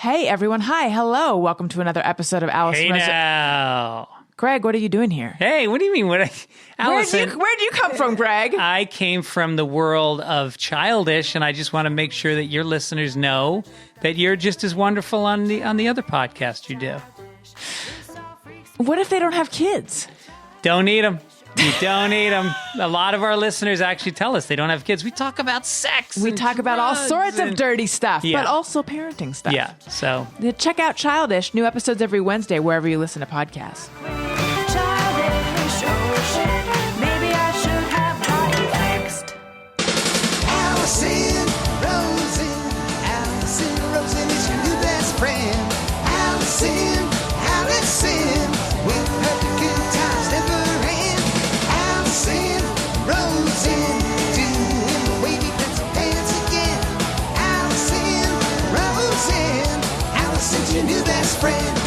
Hey, everyone. Hi. Hello. Welcome to another episode of Alice. Hey now. Greg, what are you doing here? Hey, what do you mean? Allison, Where'd you come from, Greg? I came from the world of childish, and I just want to make sure that your listeners know that you're just as wonderful on the other podcast you do. What if they don't have kids? Don't need them. You don't need them. A lot of our listeners actually tell us they don't have kids. We talk about sex. We talk about all sorts of dirty stuff, Yeah. but also parenting stuff. Yeah, so. Check out Childish. New episodes every Wednesday, wherever you listen to podcasts. Childish, oh shit, maybe I should have got it fixed. Allison Rosen is your new best friend. Allison, with her the good times never end. Allison Rosen, doing the wavy pencil dance again. Allison's your new best friend.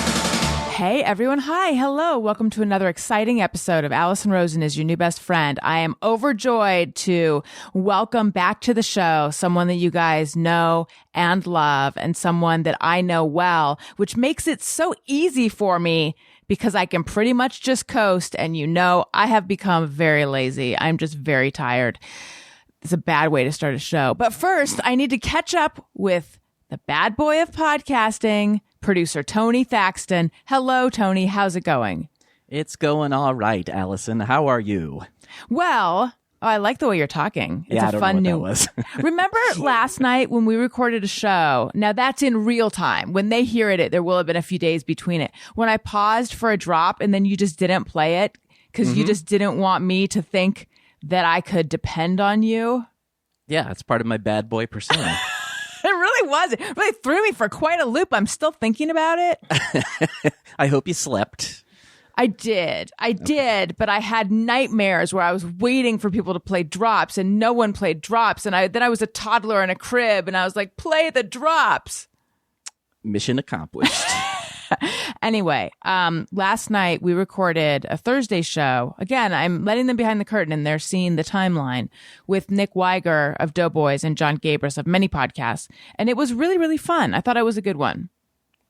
Hey, everyone. Hi. Hello. Welcome to another exciting episode of Allison Rosen is your new best friend. I am overjoyed to welcome back to the show someone that you guys know and love and someone that I know well, which makes it so easy for me because I can pretty much just coast. And you know, I have become very lazy. I'm just very tired. It's a bad way to start a show. But first, I need to catch up with the bad boy of podcasting, producer Tony Thaxton. Hello, Tony. How's it going? It's going all right, Allison. How are you? Well, I like the way you're talking. It's I a don't fun know new. what that was. Remember last night when we recorded a show? Now that's in real time. When they hear it, there will have been a few days between it. When I paused for a drop and then you just didn't play it because you just didn't want me to think that I could depend on you. Yeah, it's part of my bad boy persona. It really was. It really threw me for quite a loop. I'm still thinking about it. I hope you slept. I did, but I had nightmares where I was waiting for people to play drops and no one played drops. And then I was a toddler in a crib and I was like, play the drops. Mission accomplished. Anyway, last night we recorded a Thursday show. Again, I'm letting them behind the curtain and they're seeing the timeline with Nick Weiger of Doughboys and John Gabris of many podcasts. And it was really, really fun. I thought it was a good one.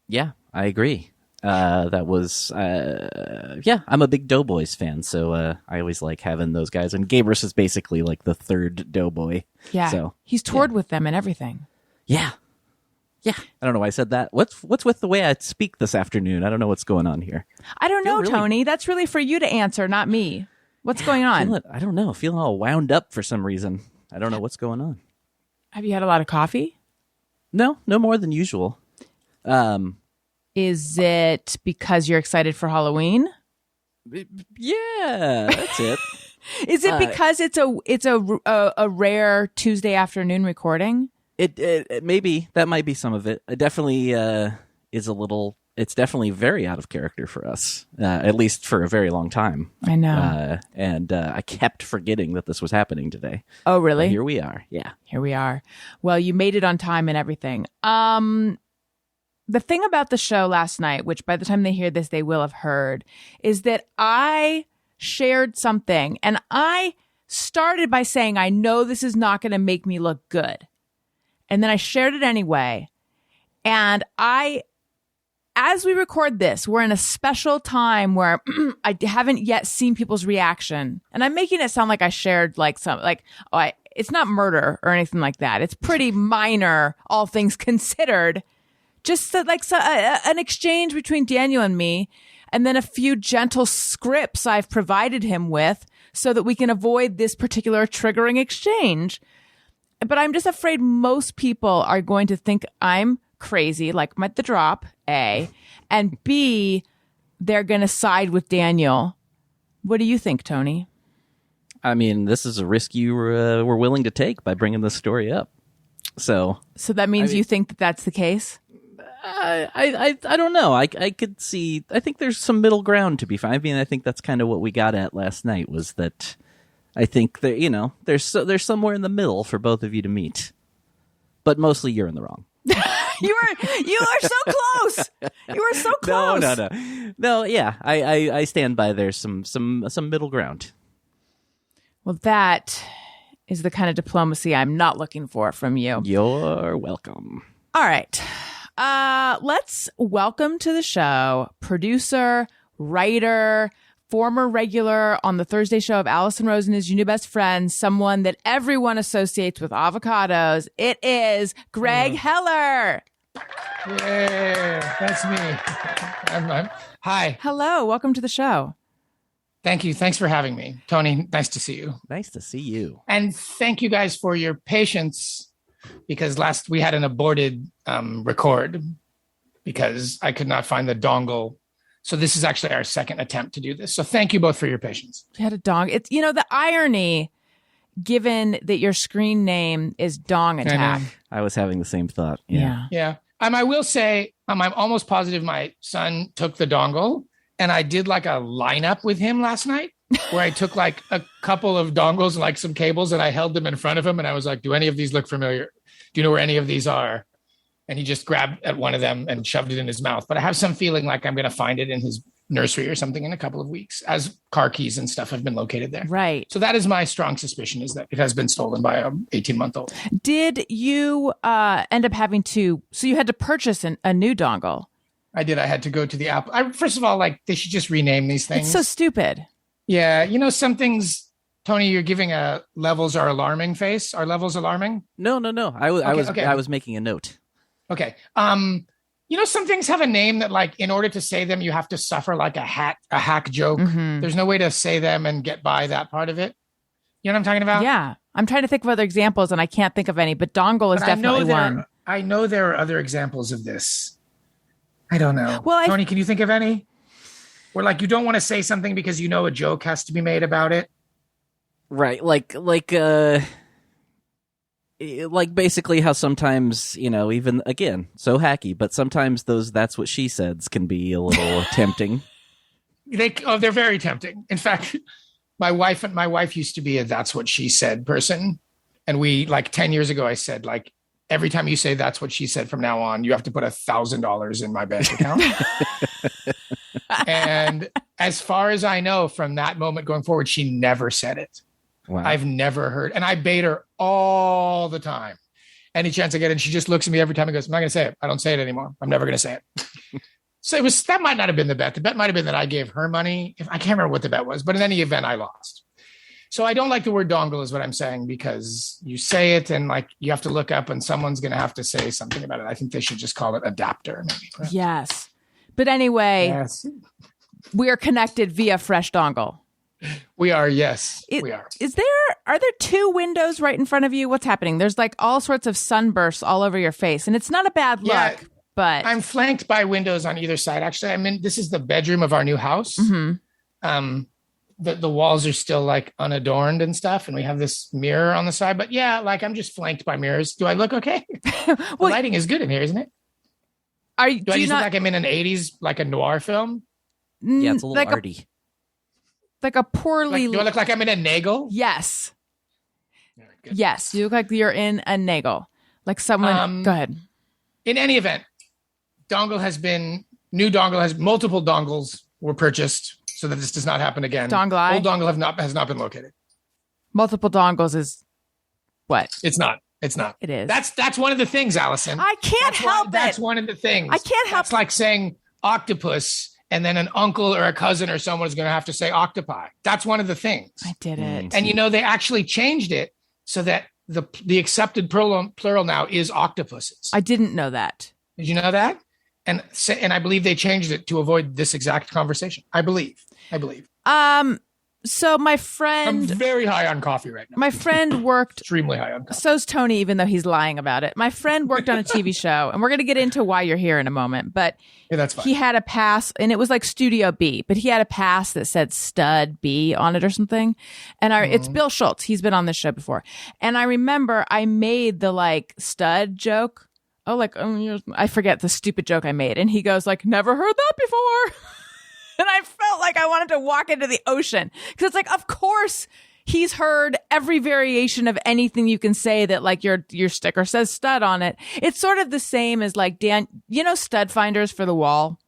Yeah, I agree. That was, I'm a big Doughboys fan, so I always like having those guys. And Gabris is basically like the third Doughboy. Yeah, so, he's toured with them and everything. Yeah. I don't know why I said that. What's with the way I speak this afternoon? I don't know what's going on here. I don't know, really... Tony. That's really for you to answer, not me. What's going on? I don't know. Feeling all wound up for some reason. I don't know what's going on. Have you had a lot of coffee? No more than usual. Is it because you're excited for Halloween? Yeah, that's it. Is it because it's a rare Tuesday afternoon recording? It maybe that might be some of it. It definitely is a little. It's definitely very out of character for us, at least for a very long time. I know, and I kept forgetting that this was happening today. Oh, really? But here we are. Yeah, here we are. Well, you made it on time and everything. The thing about the show last night, which by the time they hear this, they will have heard, is that I shared something, and I started by saying, "I know this is not going to make me look good." And then I shared it anyway. And as we record this, we're in a special time where I haven't yet seen people's reaction. And I'm making it sound like I shared it's not murder or anything like that. It's pretty minor, all things considered. Just an exchange between Daniel and me, and then a few gentle scripts I've provided him with so that we can avoid this particular triggering exchange. But I'm just afraid most people are going to think I'm crazy, like the drop, A, and B, they're going to side with Daniel. What do you think, Tony? I mean, this is a risk you were willing to take by bringing this story up. So that means you think that that's the case? I don't know. I could see. I think there's some middle ground to be found. I mean, I think that's kind of what we got at last night. Was that I think that there's somewhere in the middle for both of you to meet, but mostly you're in the wrong. You are so close. You are so close. No. Yeah, I stand by. There's some middle ground. Well, that is the kind of diplomacy I'm not looking for from you. You're welcome. All right. Let's welcome to the show producer, writer, former regular on the Thursday show of Allison Rosen is Your New Best Friend, someone that everyone associates with avocados. It is Greg Heller. Yeah, that's me. Hi. Hello, welcome to the show. Thank you. Thanks for having me. Tony, nice to see you. Nice to see you. And thank you guys for your patience, because last we had an aborted record because I could not find the dongle. So this is actually our second attempt to do this. So thank you both for your patience. You had a dong. It's, you know, the irony, given that your screen name is Dong Attack. I was having the same thought. Yeah. Yeah. I will say, I'm almost positive my son took the dongle, and I did like a lineup with him last night where I took like a couple of dongles and like some cables, and I held them in front of him. And I was like, do any of these look familiar? Do you know where any of these are? And he just grabbed at one of them and shoved it in his mouth. But I have some feeling like I'm going to find it in his nursery or something in a couple of weeks, as car keys and stuff have been located there. Right. So that is my strong suspicion, is that it has been stolen by a 18-month-old. Did you end up having to, so you had to purchase a new dongle? I did. I had to go to the Apple. First of all, like, they should just rename these things. It's so stupid. Yeah. You know, some things, Tony, you're giving a levels are alarming face. Are levels alarming? No. I was making a note. Okay. You know, some things have a name that, like, in order to say them, you have to suffer like a hack joke. Mm-hmm. There's no way to say them and get by that part of it. You know what I'm talking about? Yeah. I'm trying to think of other examples and I can't think of any, but dongle is definitely one. I know there are other examples of this. I don't know. Well, Tony, can you think of any? Where, like, you don't want to say something because you know a joke has to be made about it. Right. Like basically how sometimes, you know, even again, so hacky, but sometimes those that's what she says can be a little tempting. They're very tempting. In fact, my wife used to be a that's what she said person. And we, like, 10 years ago, I said, like, every time you say that's what she said from now on, you have to put $1,000 in my bank account. And as far as I know, from that moment going forward, she never said it. Wow. I've never heard. And I bait her all the time. Any chance I get, and she just looks at me every time and goes, I'm not going to say it. I don't say it anymore. I'm never going to say it. So that might not have been the bet. The bet might have been that I gave her money. I can't remember what the bet was, but in any event, I lost. So I don't like the word dongle is what I'm saying, because you say it and, like, you have to look up and someone's going to have to say something about it. I think they should just call it adapter, maybe. Yes. But anyway, Yes. we are connected via Fresh Dongle. We are. Yes, we are. Are there two windows right in front of you? What's happening? There's like all sorts of sunbursts all over your face, and it's not a bad look, Yeah, but I'm flanked by windows on either side. Actually, this is the bedroom of our new house. Mm-hmm. The walls are still, like, unadorned and stuff, and we have this mirror on the side. But yeah, like, I'm just flanked by mirrors. Do I look okay? The lighting is good in here, isn't it? Do I just look like I'm in an 80s, like a noir film? Yeah, it's a little like arty. Like a poorly. Do I look like I'm in a nagel? Yes. All right, good. Yes, you look like you're in a nagel. Like someone. Go ahead. In any event, multiple dongles were purchased so that this does not happen again. Dongle. Old dongle has not been located. Multiple dongles is what? It's not. It is. That's one of the things, Allison. I can't help it. That's one of the things. I can't help. It's like saying octopus, and then an uncle or a cousin or someone is going to have to say octopi. That's one of the things. I did it. And, you know, they actually changed it so that the accepted plural now is octopuses. I didn't know that. Did you know that? And I believe they changed it to avoid this exact conversation. I believe. So my I'm friend, very high on coffee right now. my friend worked. Extremely high on coffee. So's Tony, even though he's lying about it. My friend worked on a TV show, and we're going to get into why you're here in a moment. But Yeah, that's fine. he had a pass, and it was like Studio B, but he had a pass that said Stud B on it or something. And it's Bill Schultz. He's been on this show before. And I remember I made the, like, stud joke. I forget the stupid joke I made. And he goes, like, never heard that before. And I felt like I wanted to walk into the ocean, because it's like, of course he's heard every variation of anything you can say that, like, your sticker says stud on it. It's sort of the same as, like, Dan, you know, stud finders for the wall.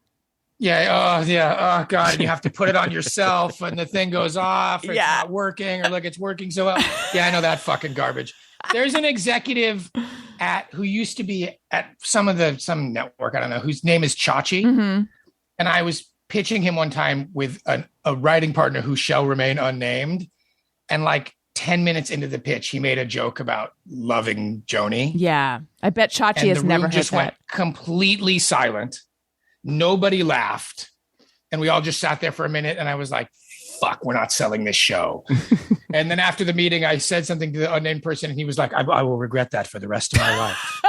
Yeah. Oh, yeah. Oh, God. And you have to put it on yourself, and the thing goes off, or it's not working, or look, it's working so well. Yeah, I know that fucking garbage. There's an executive who used to be at some network, I don't know, whose name is Chachi. Mm-hmm. And I was pitching him one time with a writing partner who shall remain unnamed. And like 10 minutes into the pitch, he made a joke about loving Joni. Yeah. I bet Chachi And has the never room heard just that. went completely silent. Nobody laughed. And we all just sat there for a minute. And I was like, fuck, we're not selling this show. And then after the meeting, I said something to the unnamed person, and he was like, I will regret that for the rest of my life.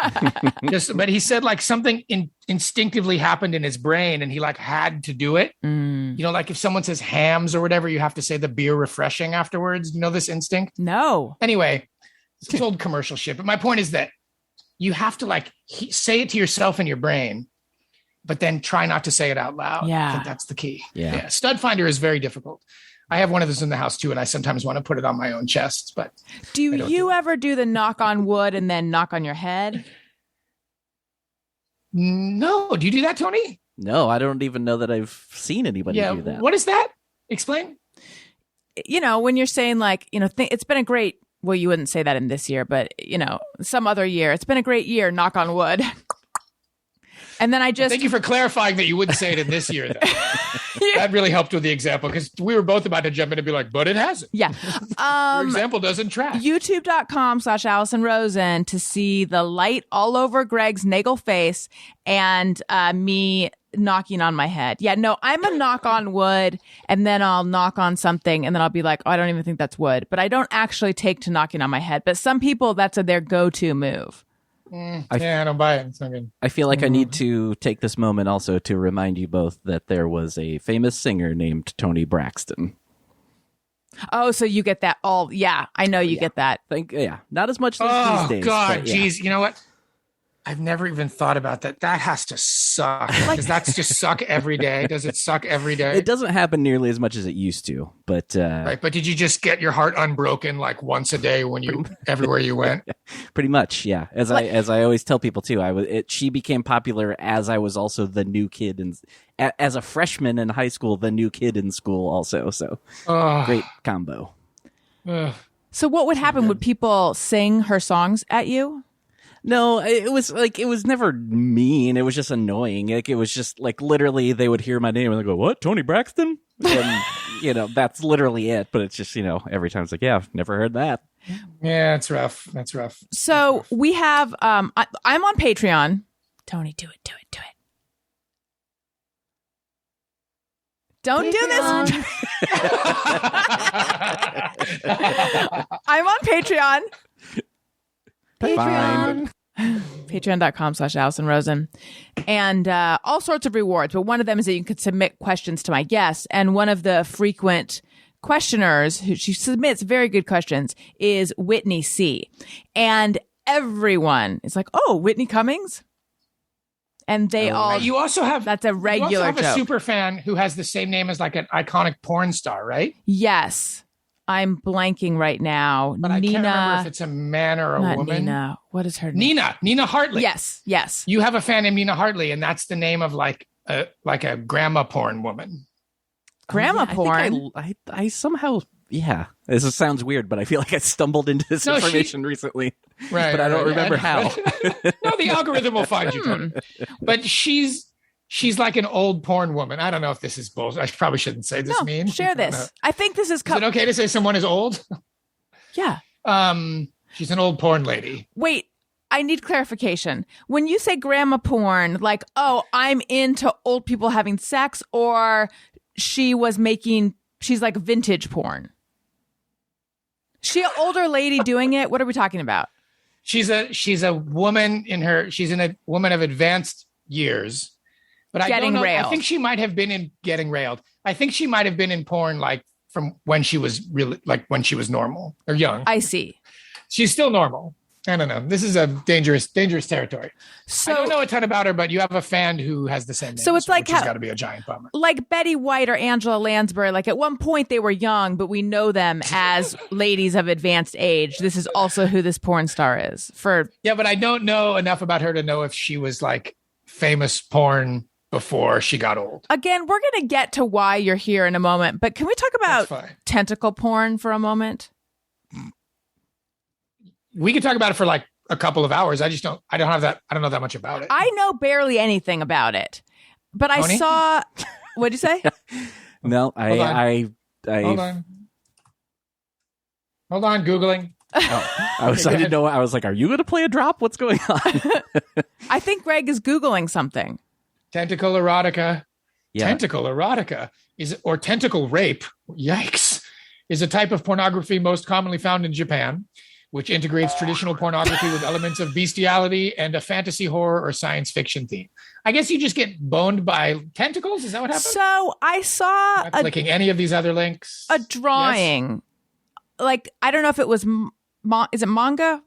But he said like something instinctively happened in his brain, and he like had to do it. Mm. You know, like if someone says hams or whatever, you have to say the beer refreshing afterwards. You know this instinct? No. Anyway, it's old commercial shit. But my point is that you have to like say it to yourself in your brain, but then try not to say it out loud. Yeah. I think that's the key. Yeah. Stud finder is very difficult. I have one of those in the house too, and I sometimes want to put it on my own chest. But Do you ever do the knock on wood and then knock on your head? no, do you do that, Tony? No, I don't even know that I've seen anybody do that. What is that? Explain. You know, when you're saying like, you know, it's been a great, well, you wouldn't say that in this year, but you know, some other year, it's been a great year, knock on wood. And then I just Thank you for clarifying that you wouldn't say it in this year. That really helped with the example, because we were both about to jump in and be like, but it hasn't. Yeah. Your example doesn't track. YouTube.com/Allison Rosen to see the light all over Greg's nagel face and me knocking on my head. Yeah, no, I'm a knock on wood, and then I'll knock on something, and then I'll be like, oh, I don't even think that's wood. But I don't actually take to knocking on my head. But some people, that's their go-to move. I don't buy it. It's not good. I feel like I need to take this moment also to remind you both that there was a famous singer named Tony Braxton. Oh, so you get that all. Yeah, I know you get that. Not as much as Oh, these days. God, but yeah. geez. You know what? I've never even thought about that. That has to suck. Does that just suck every day? Does it suck every day? It doesn't happen nearly as much as it used to, but Right, but did you just get your heart unbroken like once a day when you everywhere you went? pretty much, yeah. As I always tell people too, she became popular as I was also the new kid, and as a freshman in high school, the new kid in school also. So great combo. So what would happen? Would people sing her songs at you? No, it was never mean. It was just annoying. Like, it was just like literally they would hear my name and they go, "What? Tony Braxton?" And you know, that's literally it. But it's just, you know, every time it's like, "Yeah, I've never heard that." Yeah, it's rough. That's rough. So we have I'm on Patreon. Tony, do it. Don't do this. I'm on Patreon. Fine. Patreon.com/Allison Rosen. And all sorts of rewards. But one of them is that you can submit questions to my guests. And one of the frequent questioners who she submits very good questions is Whitney C. And everyone is like, oh, Whitney Cummings? And they all, You also have that's a regular you also have joke. a super fan who has the same name as like an iconic porn star, right? Yes. I'm blanking right now. But I can't remember if it's a man or a not woman. Nina. What is her name? Nina Hartley. Yes. You have a fan named Nina Hartley, and that's the name of like a grandma porn woman. Grandma porn. I somehow, yeah. This sounds weird, but I feel like I stumbled into this information recently. Right. But I don't remember how. No, the algorithm will find you, Tony. But she's like an old porn woman. I don't know if this is bullshit. I probably shouldn't say this. Share this. I think this is. Is it okay to say someone is old? Yeah. She's an old porn lady. Wait, I need clarification. When you say grandma porn, like, oh, I'm into old people having sex, or she's like vintage porn. She an older lady doing it? What are we talking about? She's a woman she's a woman of advanced years. But I don't know. Railed. I think she might have been in getting railed. I think she might have been in porn like from when she was really like when she was normal or young. I see. She's still normal. I don't know. This is a dangerous territory. So I don't know a ton about her, but you have a fan who has the same name. So it's like which has got to be a giant bummer. Like Betty White or Angela Lansbury, like at one point they were young, but we know them as ladies of advanced age. This is also who this porn star is. Yeah, but I don't know enough about her to know if she was like famous porn before she got old. Again, we're going to get to why you're here in a moment, but can we talk about tentacle porn for a moment? We could talk about it for like a couple of hours. I don't know that much about it. I know barely anything about it, but I Tony? saw. What'd you say? No, I Hold on, Googling. I didn't know. I was like, are you going to play a drop? What's going on? I think Greg is Googling something. Tentacle erotica. Yeah. Tentacle erotica or tentacle rape. Yikes. Is a type of pornography most commonly found in Japan, which integrates traditional pornography with elements of bestiality and a fantasy horror or science fiction theme. I guess you just get boned by tentacles. Is that what happened? So I saw Not clicking any of these other links. a drawing. Like, I don't know if it was, is it manga?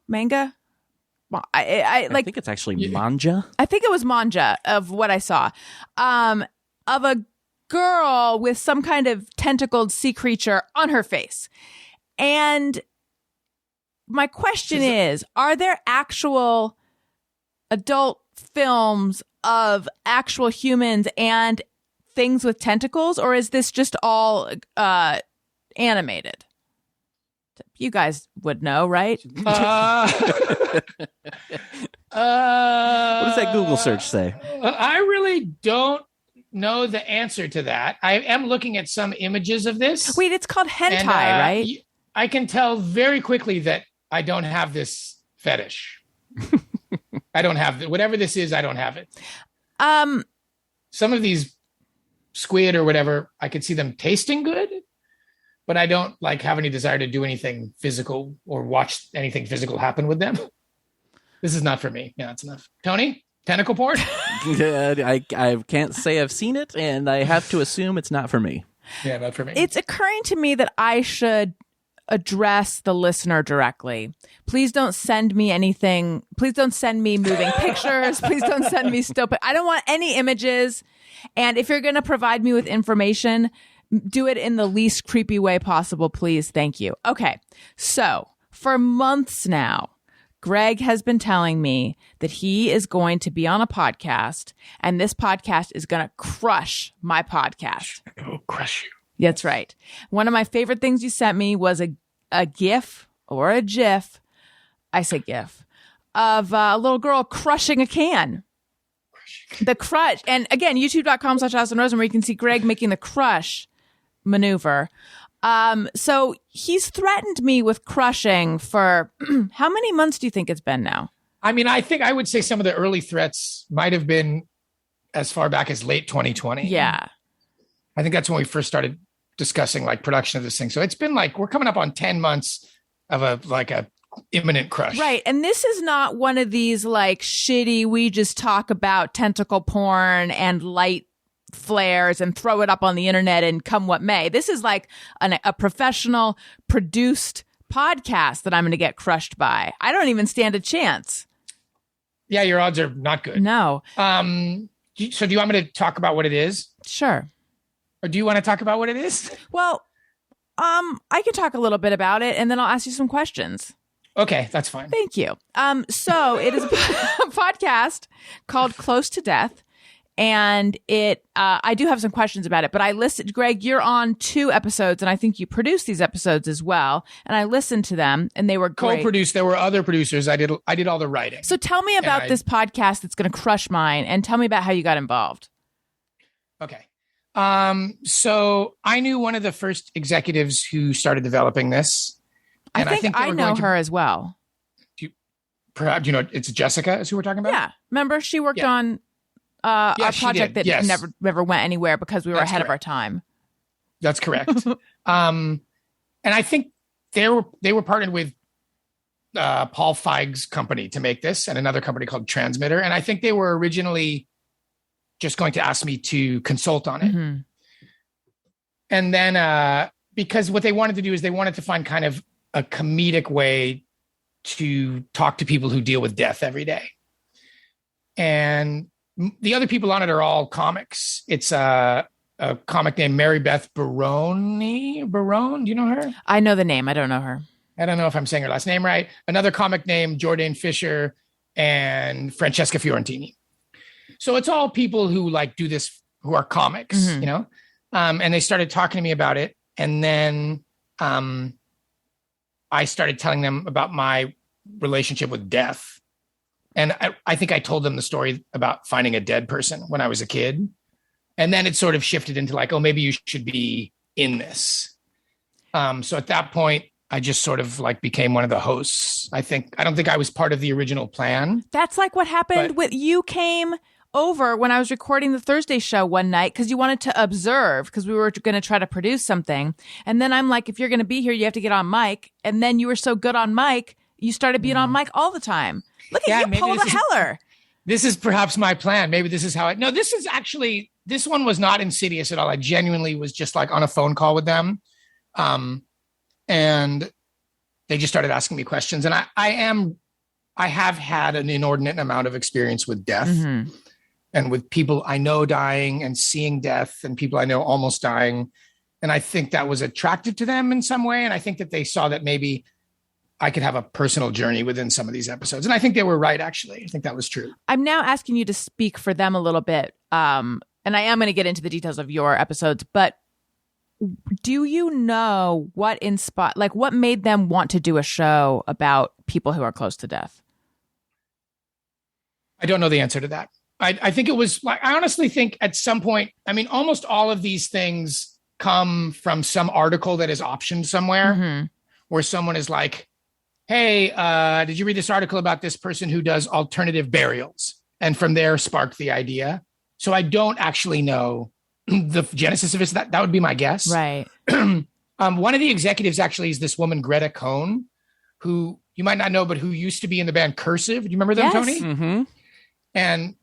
I think it's actually manja. I think it was manja of what I saw, of a girl with some kind of tentacled sea creature on her face. And my question is, are there actual adult films of actual humans and things with tentacles, or is this just all animated? You guys would know, right? What does that Google search say? I really don't know the answer to that. I am looking at some images of this. Wait, it's called hentai, and, right? I can tell very quickly that I don't have this fetish. I don't have whatever this is. I don't have it. Some of these squid or whatever, I could see them tasting good, but I don't have any desire to do anything physical or watch anything physical happen with them. This is not for me. Yeah, that's enough. Tony, tentacle porn? I can't say I've seen it, and I have to assume it's not for me. Yeah, not for me. It's occurring to me that I should address the listener directly. Please don't send me anything. Please don't send me moving pictures. Please don't send me still. I don't want any images. And if you're going to provide me with information, do it in the least creepy way possible, please. Thank you. Okay. So for months now, Greg has been telling me that he is going to be on a podcast, and this podcast is going to crush my podcast. Oh, crush you. That's right. One of my favorite things you sent me was a gif or a gif. I say gif of a little girl crushing a can. The crush. And again, youtube.com/AllisonRosen, where you can see Greg making the crush maneuver. So he's threatened me with crushing for how many months do you think it's been now? I mean, I think I would say some of the early threats might have been as far back as late 2020. Yeah. I think that's when we first started discussing production of this thing. So it's been we're coming up on 10 months of a imminent crush. Right. And this is not one of these shitty, we just talk about tentacle porn and light flares and throw it up on the internet and come what may. This is a professional produced podcast that I'm going to get crushed by. I don't even stand a chance. Yeah, your odds are not good. No. So do you want me to talk about what it is? Sure. Or do you want to talk about what it is? Well, I can talk a little bit about it, and then I'll ask you some questions. Okay, that's fine. Thank you. So it is a podcast called Close to Death, and I do have some questions about it, but I listened, Greg, you're on 2 episodes, and I think you produced these episodes as well, and I listened to them, and they were great. Co-produced. There were other producers. I did all the writing. So tell me about this podcast that's going to crush mine, and tell me about how you got involved. Okay. So I knew one of the first executives who started developing this. And I think I know her as well. Perhaps, it's Jessica, is who we're talking about? Yeah. Remember, she worked on a project that never went anywhere because we were ahead of our time. That's correct. And I think they were partnered with Paul Feig's company to make this, and another company called Transmitter. And I think they were originally just going to ask me to consult on it. Mm-hmm. And then because what they wanted to do is they wanted to find kind of a comedic way to talk to people who deal with death every day. And the other people on it are all comics. It's a comic named Mary Beth Barone. Do you know her? I know the name. I don't know her. I don't know if I'm saying her last name right. Another comic named Jordan Fisher and Francesca Fiorentini. So it's all people who do this, who are comics, Mm-hmm. And they started talking to me about it. And then I started telling them about my relationship with death. And I think I told them the story about finding a dead person when I was a kid. And then it sort of shifted into like, oh, maybe you should be in this. So at that point, I just sort of like became one of the hosts. I don't think I was part of the original plan. That's like what happened with you came over when I was recording the Thursday show one night because you wanted to observe because we were going to try to produce something. And then I'm like, if you're going to be here, you have to get on mic. And then you were so good on mic, you started being on mic all the time. Look at you pulled a Heller. This is perhaps my plan. Maybe this is how no, this one was not insidious at all. I genuinely was just like on a phone call with them. And they just started asking me questions. And I have had an inordinate amount of experience with death and with people I know dying and seeing death and people I know almost dying. And I think that was attractive to them in some way. And I think that they saw that maybe I could have a personal journey within some of these episodes. And I think they were right, actually. I think that was true. I'm now asking you to speak for them a little bit. And I am going to get into the details of your episodes, but do you know what what made them want to do a show about people who are close to death? I don't know the answer to that. I think it was like, I honestly think at some point, I mean, almost all of these things come from some article that is optioned somewhere where someone is like, hey, did you read this article about this person who does alternative burials? And from there sparked the idea. So I don't actually know the genesis of it. That would be my guess. Right. One of the executives actually is this woman, Greta Cohn, who you might not know, but who used to be in the band Cursive. Do you remember them, Yes. Tony? Mm-hmm. And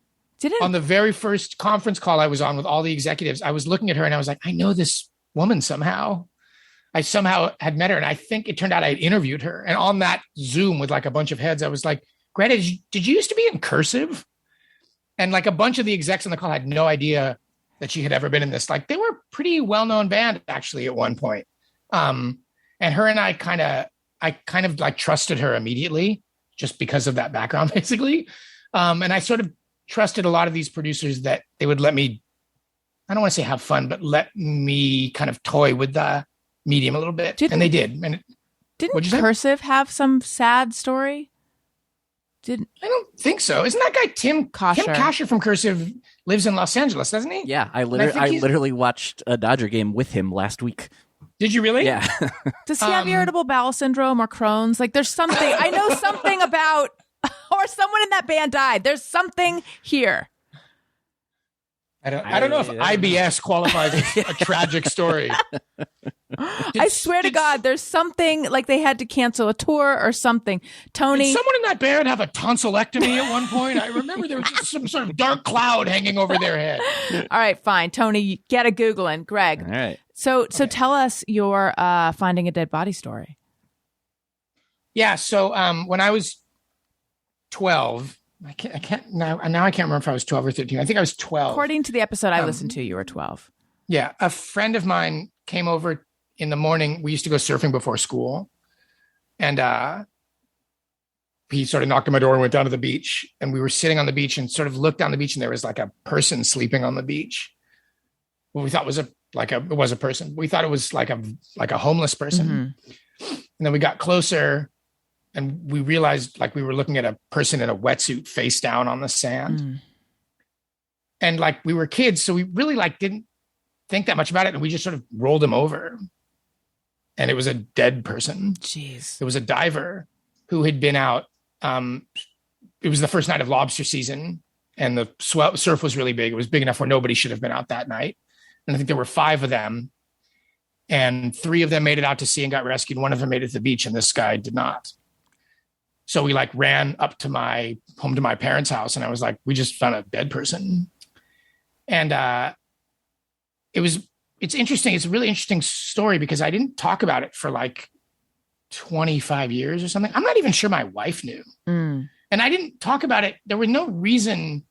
on the very first conference call I was on with all the executives, I was looking at her and I was like, I know this woman somehow. I somehow had met her. And I think it turned out I had interviewed her. And on that Zoom with like a bunch of heads, I was like, Greta, did you used to be in Cursive? And like a bunch of the execs on the call had no idea that she had ever been in this. Like they were a pretty well-known band actually at one point. And her and I kind of like trusted her immediately just because of that background, basically. And I sort of trusted a lot of these producers that they would let me, I don't want to say have fun, but let me kind of toy with the medium a little bit. And they did. And didn't Cursive have some sad story? I don't think so. Isn't that guy Tim Kasher from Cursive lives in Los Angeles, doesn't he? Yeah, I literally watched a Dodger game with him last week. Did you really? Yeah. Does he have irritable bowel syndrome or Crohn's? Like there's something, I know something about, or someone in that band died. There's something here. I don't know if IBS qualifies as a tragic story. I swear to God, there's something like they had to cancel a tour or something. Tony, did someone in that band have a tonsillectomy at one point? I remember there was just some sort of dark cloud hanging over their head. All right, fine. Tony, you get a Googling. Greg. All right. So tell us your finding a dead body story. Yeah. So when I was 12, I can't remember if I was 12 or 13. I think I was 12. According to the episode I listened to, you were 12. Yeah. A friend of mine came over in the morning. We used to go surfing before school. And he sort of knocked on my door and went down to the beach. And we were sitting on the beach and sort of looked down the beach and there was like a person sleeping on the beach. What we thought was it was a person. We thought it was like a homeless person. And then we got closer and we realized like we were looking at a person in a wetsuit face down on the sand. And like we were kids, so we really like didn't think that much about it. And we just sort of rolled him over. And it was a dead person. Jeez. It was a diver who had been out. It was the first night of lobster season and the surf was really big. It was big enough where nobody should have been out that night. And I think there were 5 of them. And 3 of them made it out to sea and got rescued. 1 of them made it to the beach and this guy did not. So we like ran up to home to my parents' house and I was like, we just found a dead person. And it's interesting. It's a really interesting story because I didn't talk about it for like 25 years or something. I'm not even sure my wife knew. And I didn't talk about it. There was no reason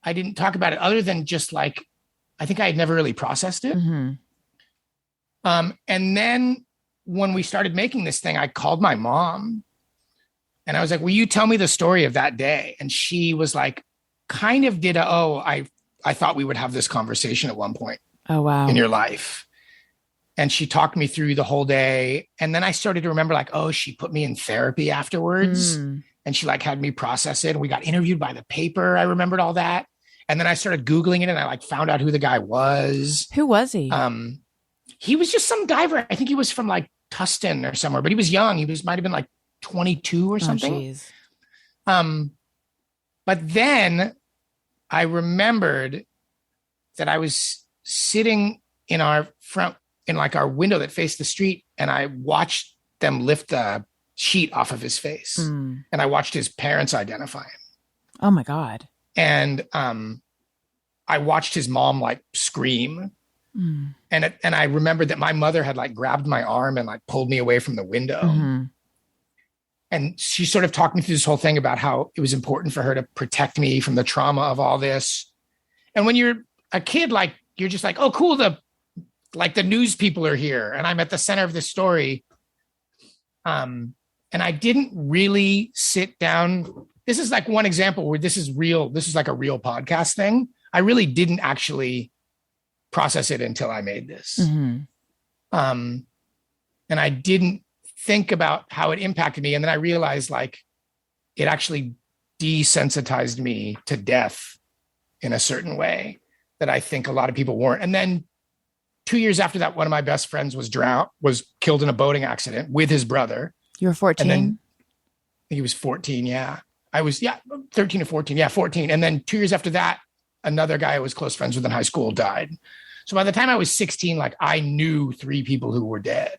I didn't talk about it other than just like, I think I had never really processed it. And then when we started making this thing, I called my mom and I was like, will you tell me the story of that day? And she was like, kind of did I thought we would have this conversation at one point. Oh, wow. In your life. And she talked me through the whole day. And then I started to remember like, oh, she put me in therapy afterwards. And she like had me process it. And we got interviewed by the paper. I remembered all that. And then I started Googling it and I like found out who the guy was. Who was he? He was just some diver. I think he was from like Tustin or somewhere, but he was young. He might have been like 22 or something. Jeez. But then I remembered that I was sitting in our window that faced the street, and I watched them lift the sheet off of his face, and I watched his parents identify him. Oh my God. And I watched his mom like scream. And I remembered that my mother had like grabbed my arm and like pulled me away from the window. And she sort of talked me through this whole thing about how it was important for her to protect me from the trauma of all this. And when you're a kid, like you're just like, oh, cool. The news people are here and I'm at the center of this story. And I didn't really sit down. This is like one example where this is real. This is like a real podcast thing. I really didn't actually process it until I made this. And I didn't think about how it impacted me. And then I realized like it actually desensitized me to death in a certain way that I think a lot of people weren't. And then 2 years after that, one of my best friends was killed in a boating accident with his brother. You were 14? And then he was 14. Yeah. I was 13 or 14. Yeah, 14. And then 2 years after that, another guy I was close friends with in high school died. So by the time I was 16, like I knew 3 people who were dead.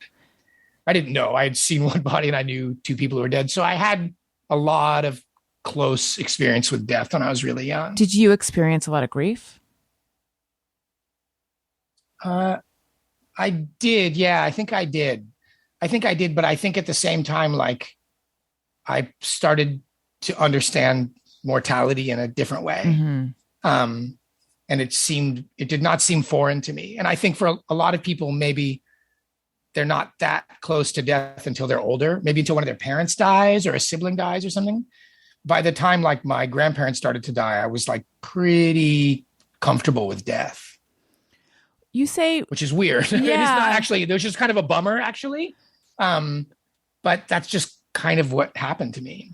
I didn't know. I had seen one body and I knew 2 people who were dead. So I had a lot of close experience with death when I was really young. Did you experience a lot of grief? I did. Yeah, I think I did. But I think at the same time, like I started to understand mortality in a different way. And it did not seem foreign to me. And I think for a lot of people, maybe they're not that close to death until they're older, maybe until one of their parents dies or a sibling dies or something. By the time like my grandparents started to die, I was like pretty comfortable with death. You say, which is weird. Yeah. It is not actually, it was just kind of a bummer actually. But that's just kind of what happened to me.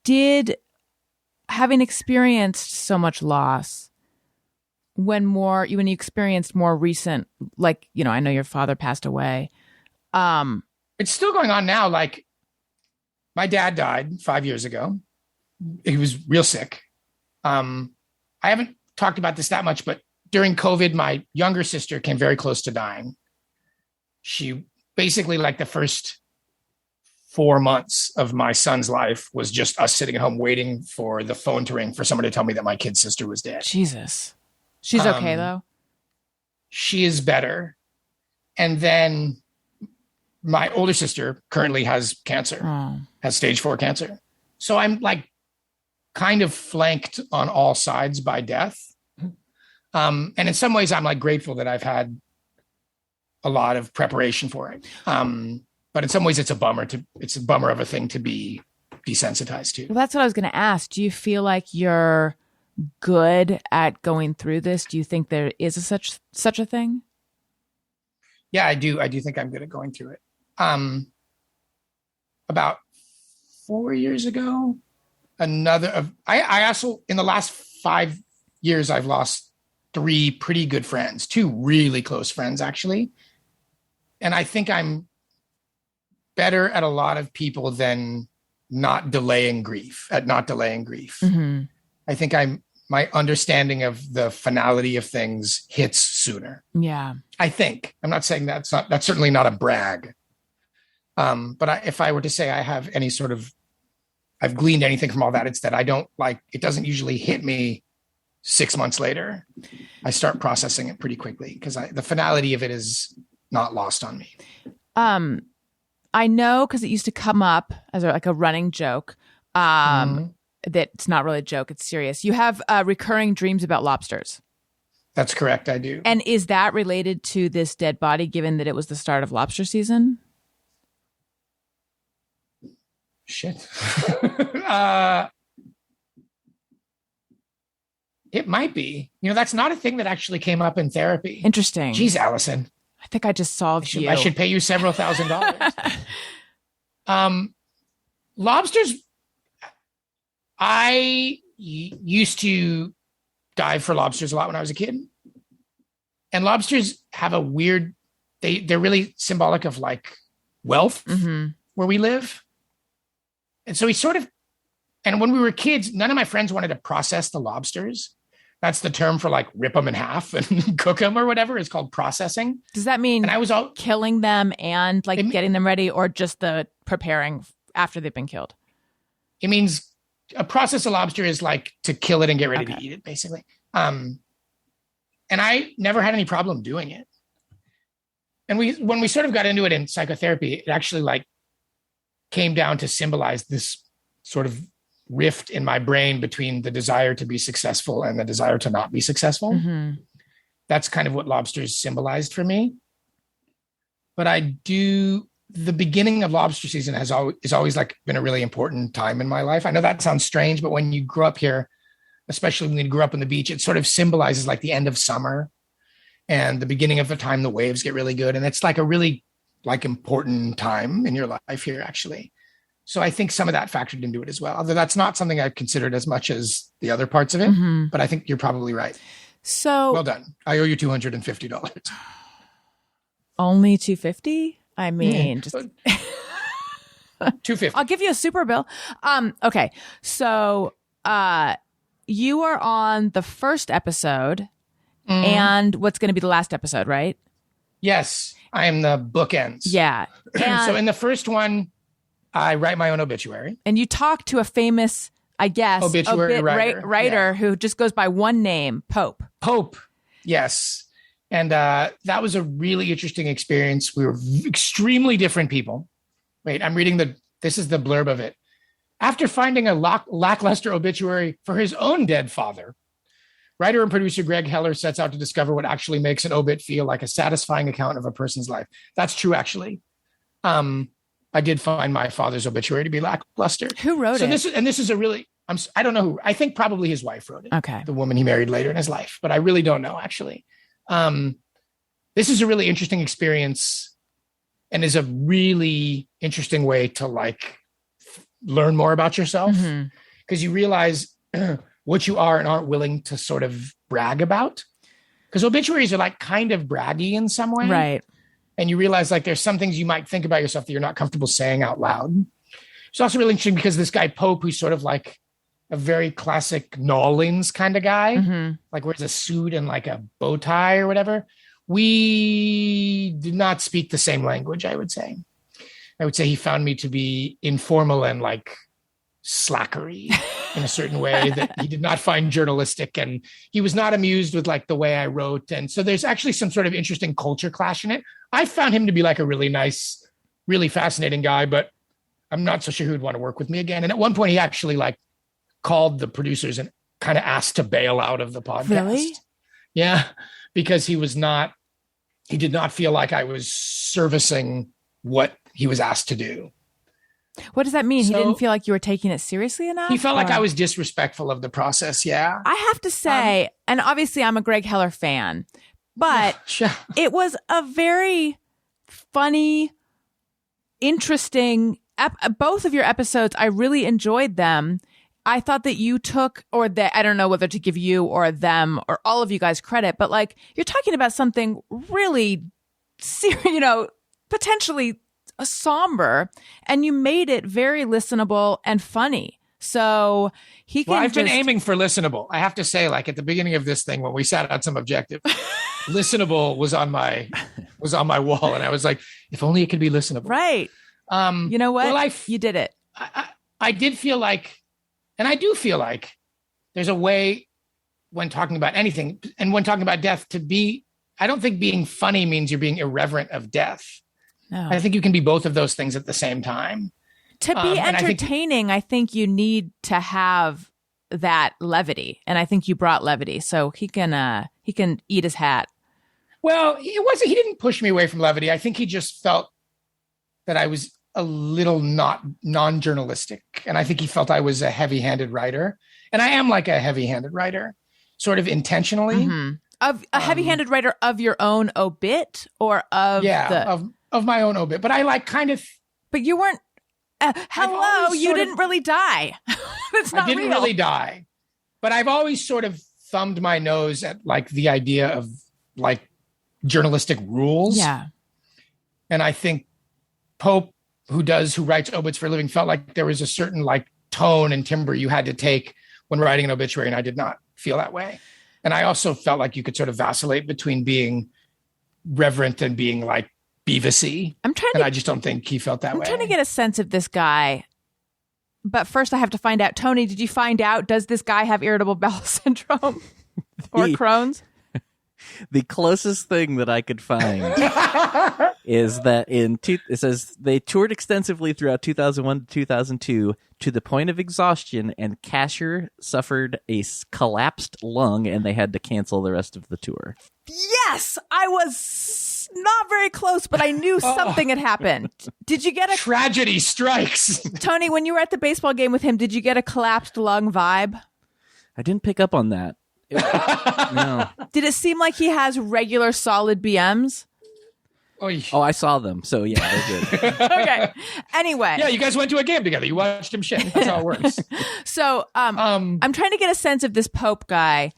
Did having experienced so much loss, when you experienced more recent, like, you know, I know your father passed away. It's still going on now. Like my dad died 5 years ago. He was real sick. I haven't talked about this that much, but during COVID, my younger sister came very close to dying. She basically, like the first 4 months of my son's life was just us sitting at home waiting for the phone to ring for someone to tell me that my kid's sister was dead. Jesus. She's okay though? She is better. And then my older sister currently has cancer, has stage 4 cancer. So I'm like kind of flanked on all sides by death. And in some ways I'm like grateful that I've had a lot of preparation for it. But in some ways it's a bummer of a thing to be desensitized to. Well, that's what I was going to ask. Do you feel like you're good at going through this? Do you think there is such a thing? Yeah, I do. I do think I'm good at going through it. About 4 years ago, I also, in the last 5 years, I've lost 3 pretty good friends, 2 really close friends, actually. And I think I'm better at a lot of people than not delaying grief. Mm-hmm. I think my understanding of the finality of things hits sooner. Yeah. I think. I'm not saying that's certainly not a brag. But if I were to say I have I've gleaned anything from all that, it's that it doesn't usually hit me 6 months later. I start processing it pretty quickly because the finality of it is not lost on me. I know because it used to come up as like a running joke. That it's not really a joke. It's serious. You have recurring dreams about lobsters. That's correct. I do. And is that related to this dead body, given that it was the start of lobster season? Shit. It might be. You know, that's not a thing that actually came up in therapy. Interesting. Jeez, Allison. I think I just solved you. I should pay you several $1,000s. Lobsters, used to dive for lobsters a lot when I was a kid. And lobsters have a weird, they're really symbolic of like wealth where we live. And so and when we were kids, none of my friends wanted to process the lobsters. That's the term for like rip them in half and cook them or whatever. It's called processing. Does that mean and I was killing them and like getting them ready, or just the preparing after they've been killed? It means a process of lobster is like to kill it and get ready to eat it, basically. And I never had any problem doing it. And when we sort of got into it in psychotherapy, it actually like came down to symbolize this sort of rift in my brain between the desire to be successful and the desire to not be successful. That's kind of what lobsters symbolized for me. But the beginning of lobster season is always like been a really important time in my life. I know that sounds strange, but when you grew up here, especially when you grew up on the beach, it sort of symbolizes like the end of summer and the beginning of the time the waves get really good. And it's like a really like important time in your life here, actually. So I think some of that factored into it as well. Although that's not something I've considered as much as the other parts of it, but I think you're probably right. So well done. I owe you $250. Only $250? I mean, just $250. I'll give you a super bill. Okay. So you are on the first episode and what's going to be the last episode, right? Yes. I am the bookends. Yeah. And so in the first one, I write my own obituary. And you talk to a famous, I guess, obituary writer who just goes by one name, Pope. Pope. Yes. And that was a really interesting experience. We were extremely different people. Wait, I'm reading this is the blurb of it. After finding a lackluster obituary for his own dead father, writer and producer Greg Heller sets out to discover what actually makes an obit feel like a satisfying account of a person's life. That's true, actually. I did find my father's obituary to be lackluster. Who wrote it? This is a really, I don't know who. I think probably his wife wrote it. Okay. The woman he married later in his life, but I really don't know, actually. This is a really interesting experience and is a really interesting way to like learn more about yourself, because you realize what you are and aren't willing to sort of brag about. Because obituaries are like kind of braggy in some way. Right. And you realize like there's some things you might think about yourself that you're not comfortable saying out loud. It's also really interesting because this guy Pope, who's sort of like a very classic Nolans kind of guy, like wears a suit and like a bow tie or whatever. We did not speak the same language, I would say. I would say he found me to be informal and like slackery in a certain way that he did not find journalistic, and he was not amused with like the way I wrote. And so there's actually some sort of interesting culture clash in it. I found him to be like a really nice, really fascinating guy, but I'm not so sure he would want to work with me again. And at one point he actually like called the producers and kind of asked to bail out of the podcast. Really? Yeah, because he did not feel like I was servicing what he was asked to do. What does that mean? So, he didn't feel like you were taking it seriously enough? He felt like I was disrespectful of the process. Yeah. I have to say, and obviously I'm a Greg Heller fan, but it was a very funny, interesting, both of your episodes. I really enjoyed them. I thought that you took, or that, I don't know whether to give you or them or all of you guys credit, but like you're talking about something really serious, potentially somber, and you made it very listenable and funny. So I've been aiming for listenable. I have to say, like at the beginning of this thing, when we sat out some objective, listenable was on my wall, and I was like, if only it could be listenable. Right. You know what? Well, you did it. I did feel like, and I do feel like there's a way when talking about anything and when talking about death to be, I don't think being funny means you're being irreverent of death. No. I think you can be both of those things at the same time. To be entertaining, I think you need to have that levity, and I think you brought levity, so he can eat his hat. Well, he didn't push me away from levity. I think he just felt that I was a little non-journalistic, and I think he felt I was a heavy-handed writer, and I am like a heavy-handed writer, sort of intentionally. Of a heavy-handed writer of your own obit or of of my own obit. But I like kind of. But you weren't. Hello, you didn't really die. That's not I didn't real. really die, but I've always sort of thumbed my nose at like the idea of like journalistic rules. Yeah. And I think Pope, who writes obits for a living, felt like there was a certain like tone and timbre you had to take when writing an obituary, and I did not feel that way. And I also felt like you could sort of vacillate between being reverent and being like Beavis-y. I just don't think he felt that way. I'm trying to get a sense of this guy. But first I have to find out, Tony, did you find out, does this guy have irritable bowel syndrome or Crohn's? The closest thing that I could find is that it says they toured extensively throughout 2001 to 2002 to the point of exhaustion, and Casher suffered a collapsed lung and they had to cancel the rest of the tour. Yes, I was not very close, but I knew something had happened. Did you get a tragedy strikes? Tony, when you were at the baseball game with him, did you get a collapsed lung vibe? I didn't pick up on that. No. Did it seem like he has regular solid BMs? Oh, I saw them. So yeah, they're good. Okay. Anyway. Yeah, you guys went to a game together. You watched him shit. That's how it works. So I'm trying to get a sense of this Pope guy.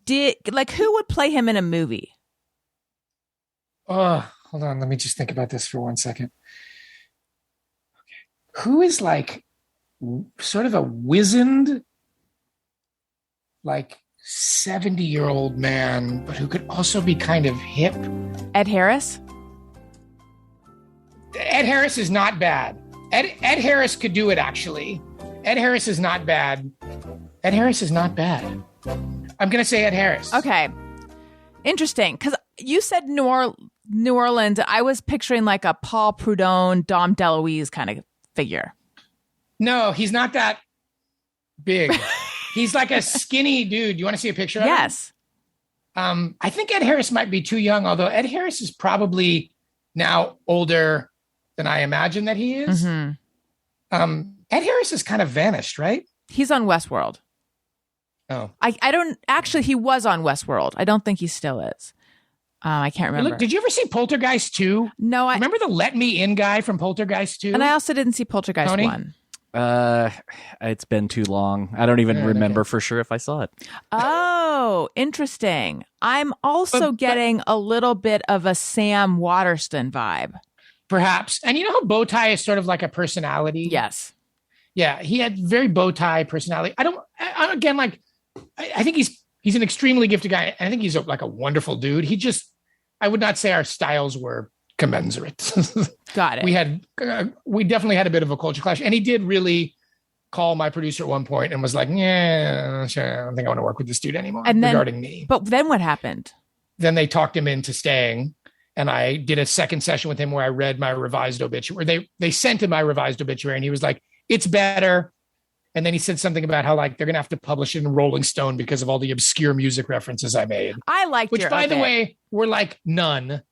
Who would play him in a movie? Oh, hold on. Let me just think about this for 1 second. Okay. Who is like sort of a wizened, like 70-year-old man, but who could also be kind of hip? Ed Harris? Ed Harris is not bad. Ed Harris could do it, actually. Ed Harris is not bad. Ed Harris is not bad. I'm going to say Ed Harris. Okay. Interesting. Because you said New Orleans. I was picturing like a Paul Prudhomme, Dom DeLuise kind of figure. No, he's not that big. He's like a skinny dude. You want to see a picture of him? Yes. I think Ed Harris might be too young, although Ed Harris is probably now older than I imagine that he is. Mm-hmm. Ed Harris has kind of vanished, right? He's on Westworld. Oh. I don't actually, he was on Westworld. I don't think he still is. I can't remember. Look, did you ever see Poltergeist 2? No, remember the Let Me In guy from Poltergeist 2? And I also didn't see Poltergeist Tony? 1. It's been too long. I don't even remember for sure if I saw it. Oh, interesting. I'm also getting a little bit of a Sam Waterston vibe. Perhaps. And you know how Bowtie is sort of like a personality? Yes. Yeah, he had very Bowtie personality. I think he's an extremely gifted guy. I think he's like a wonderful dude. I would not say our styles were commensurate. Got it. We definitely had a bit of a culture clash, and he did really call my producer at one point and was like, "Yeah, sure, I don't think I want to work with this dude anymore." Regarding me. But then what happened? Then they talked him into staying, and I did a second session with him where I read my revised obituary. They sent him my revised obituary, and he was like, "It's better." And then he said something about how like they're gonna have to publish it in Rolling Stone because of all the obscure music references I made. I liked which, your by the obit. way, were like none.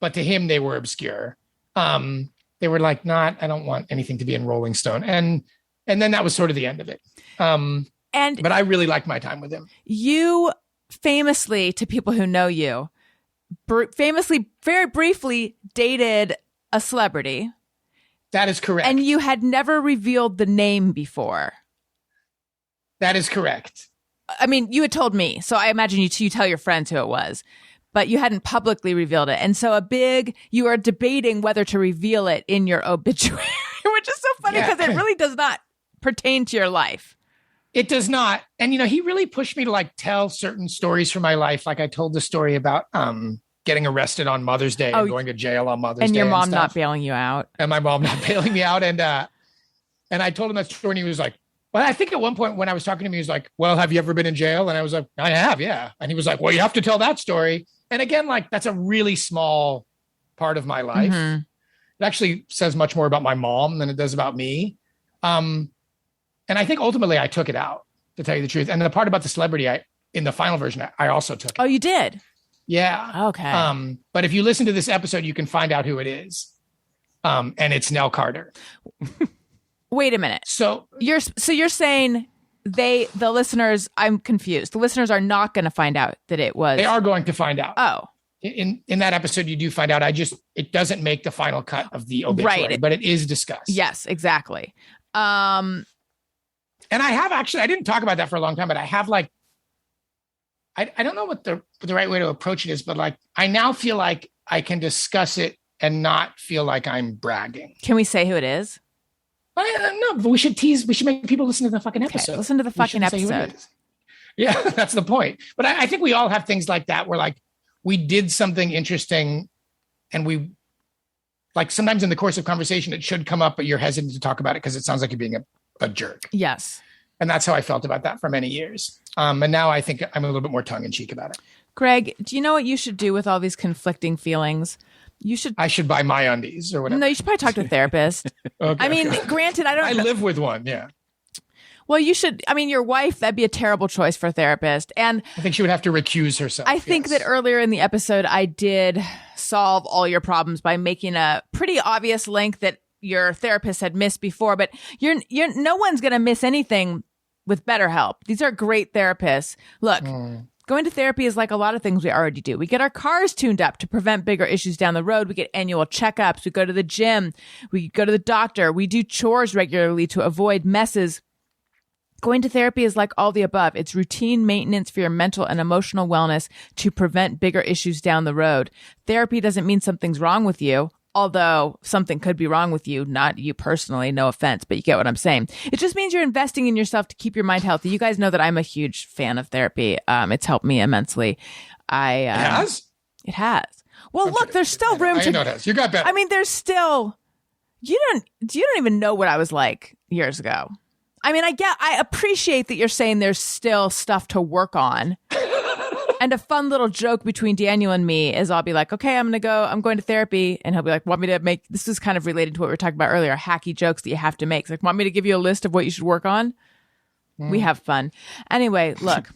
But to him, they were obscure. They were like, I don't want anything to be in Rolling Stone. And then that was sort of the end of it. But I really liked my time with him. You famously, to people who know you, famously, very briefly dated a celebrity. That is correct. And you had never revealed the name before. That is correct. I mean, you had told me, so I imagine you tell your friends who it was. But you hadn't publicly revealed it. And so you are debating whether to reveal it in your obituary, which is so funny because it really does not pertain to your life. It does not. And, he really pushed me to like tell certain stories from my life. Like I told the story about getting arrested on Mother's Day and going to jail on Mother's Day. And your mom stuff. not bailing you out. And my mom not bailing me out. And I told him that story and he was like, well, I think at one point when I was talking to him, he was like, well, have you ever been in jail? And I was like, I have, yeah. And he was like, well, you have to tell that story. And again, like that's a really small part of my life. Mm-hmm. It actually says much more about my mom than it does about me. And I think ultimately I took it out, to tell you the truth. And the part about the celebrity, in the final version, I also took it. Oh, you did? Yeah. Okay. But if you listen to this episode, you can find out who it is. And it's Nell Carter. Wait a minute. So you're saying the listeners, I'm confused. The listeners are not going to find out that it was. They are going to find out. Oh, In that episode, you do find out. It doesn't make the final cut of the obituary, Right. but it is discussed. yes, exactly. And I have actually, I didn't talk about that for a long time, but I have like, I don't know what the right way to approach it is, but like, I now feel like I can discuss it and not feel like I'm bragging. Can we say who it is? No, but we should make people listen to the fucking episode. Listen to the We fucking shouldn't say who it episode. is. Yeah, that's the point. But I think we all have things like that where like we did something interesting and we like sometimes in the course of conversation, it should come up, but you're hesitant to talk about it because it sounds like you're being a jerk. Yes. And that's how I felt about that for many years. And now I think I'm a little bit more tongue in cheek about it. Greg, do you know what you should do with all these conflicting feelings? I should buy my undies or whatever. No, you should probably talk to a therapist. Okay, I mean, okay. granted, I don't I know. live with one. Yeah. Well, you should. I mean, your wife, that'd be a terrible choice for a therapist. And I think she would have to recuse herself. I think that earlier in the episode, I did solve all your problems by making a pretty obvious link that your therapist had missed before. But you're no one's going to miss anything with BetterHelp. These are great therapists. Look, going to therapy is like a lot of things we already do. We get our cars tuned up to prevent bigger issues down the road. We get annual checkups. We go to the gym. We go to the doctor. We do chores regularly to avoid messes. Going to therapy is like all the above. It's routine maintenance for your mental and emotional wellness to prevent bigger issues down the road. Therapy doesn't mean something's wrong with you, although something could be wrong with you, not you personally, no offense, but you get what I'm saying. It just means you're investing in yourself to keep your mind healthy. You guys know that I'm a huge fan of therapy. It's helped me immensely. it has. It has. Well, look, there's still room I know it has. You got better. I mean, there's still, you don't even know what I was like years ago. I mean, I appreciate that you're saying there's still stuff to work on. And a fun little joke between Daniel and me is I'll be like, okay, I'm going to therapy. And he'll be like, want me to make, this is kind of related to what we were talking about earlier, hacky jokes that you have to make. It's like, want me to give you a list of what you should work on? We have fun. Anyway, look.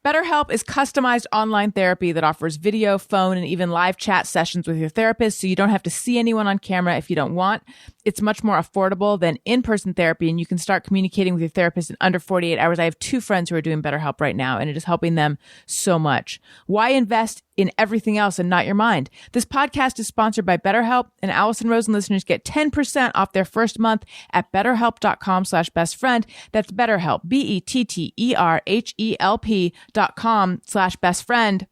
BetterHelp is customized online therapy that offers video, phone, and even live chat sessions with your therapist, so you don't have to see anyone on camera if you don't want. It's much more affordable than in-person therapy, and you can start communicating with your therapist in under 48 hours. I have 2 friends who are doing BetterHelp right now, and it is helping them so much. Why invest in everything else and not your mind? This podcast is sponsored by BetterHelp, and Allison Rosen listeners get 10% off their first month at betterhelp.com/bestfriend. That's BetterHelp, BetterHelp.com/bestfriend.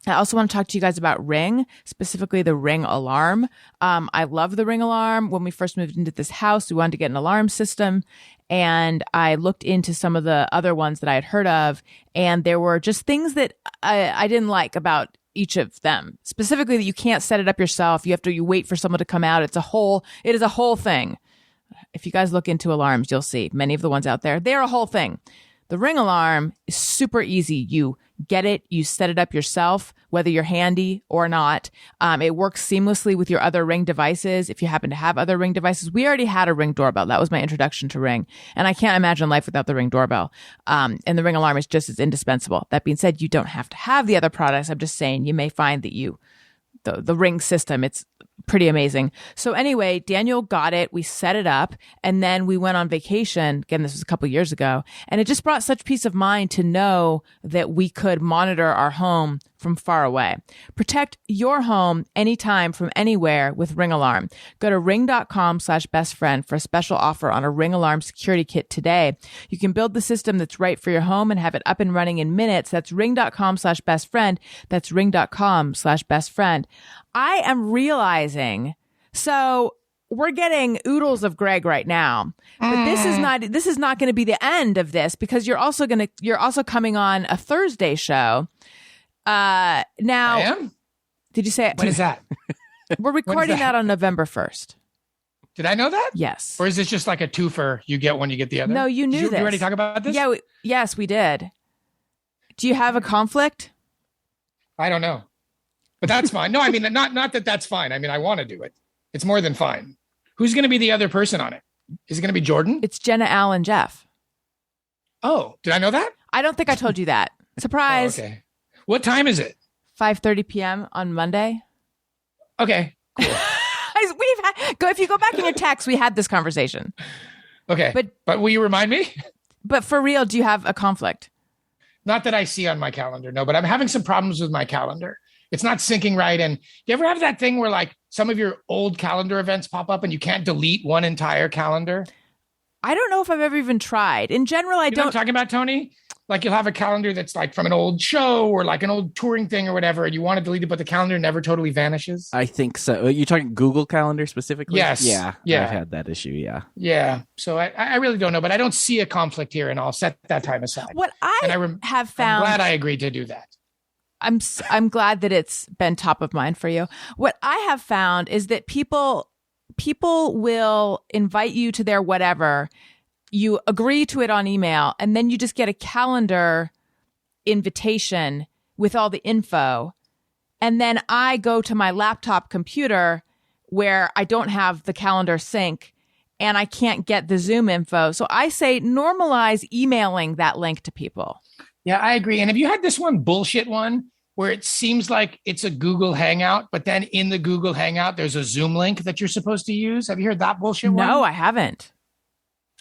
I also want to talk to you guys about Ring, specifically the Ring alarm. I love the Ring alarm. When we first moved into this house, we wanted to get an alarm system. And I looked into some of the other ones that I had heard of. And there were just things that I didn't like about each of them. Specifically that you can't set it up yourself. You wait for someone to come out. It is a whole thing. If you guys look into alarms, you'll see many of the ones out there. They're a whole thing. The Ring alarm is super easy. You get it. You set it up yourself, whether you're handy or not. It works seamlessly with your other Ring devices. If you happen to have other Ring devices, we already had a Ring doorbell. That was my introduction to Ring. And I can't imagine life without the Ring doorbell. And the Ring alarm is just as indispensable. That being said, you don't have to have the other products. I'm just saying you may find that the Ring system, it's pretty amazing. So anyway, Daniel got it. We set it up and then we went on vacation. Again, this was a couple years ago. And it just brought such peace of mind to know that we could monitor our home from far away. Protect your home anytime from anywhere with Ring Alarm. Go to ring.com/bestfriend for a special offer on a Ring Alarm security kit today. You can build the system that's right for your home and have it up and running in minutes. That's ring.com/bestfriend. That's ring.com/bestfriend. I am realizing, so we're getting oodles of Greg right now, but this is not going to be the end of this because you're also coming on a Thursday show. Now, I am? Did you say it? When is that? We're recording that on November 1st. Did I know that? Yes. Or is this just like a twofer? You get one, you get the other? No, you knew Did this. you already talk about this? Yeah. Yes, we did. Do you have a conflict? I don't know. But that's fine. No, I mean, not that that's fine. I mean, I want to do it. It's more than fine. Who's going to be the other person on it? Is it going to be Jordan? It's Jenna, Al, and Jeff. Oh, did I know that? I don't think I told you that. Surprise. Oh, okay. What time is it? 5:30 p.m. on Monday. Okay. Cool. If you go back in your text, we had this conversation. Okay. But will you remind me? But for real, do you have a conflict? Not that I see on my calendar, no, but I'm having some problems with my calendar. It's not syncing right. And you ever have that thing where like some of your old calendar events pop up and you can't delete one entire calendar? I don't know if I've ever even tried. In general, I You know what don't. I'm talking about, Tony? Like you'll have a calendar that's like from an old show or like an old touring thing or whatever, and you want to delete it, but the calendar never totally vanishes. I think so. Are you talking Google Calendar specifically? Yes. Yeah. Yeah. I've had that issue. Yeah. Yeah. So I really don't know, but I don't see a conflict here, and I'll set that time aside. What I And have I'm found. glad I agreed to do that. I'm glad that it's been top of mind for you. What I have found is that people will invite you to their whatever. You agree to it on email, and then you just get a calendar invitation with all the info. And then I go to my laptop computer where I don't have the calendar sync and I can't get the Zoom info. So I say normalize emailing that link to people. Yeah, I agree. And have you had this one bullshit one where it seems like it's a Google Hangout, but then in the Google Hangout, there's a Zoom link that you're supposed to use? Have you heard that bullshit one? No, I haven't.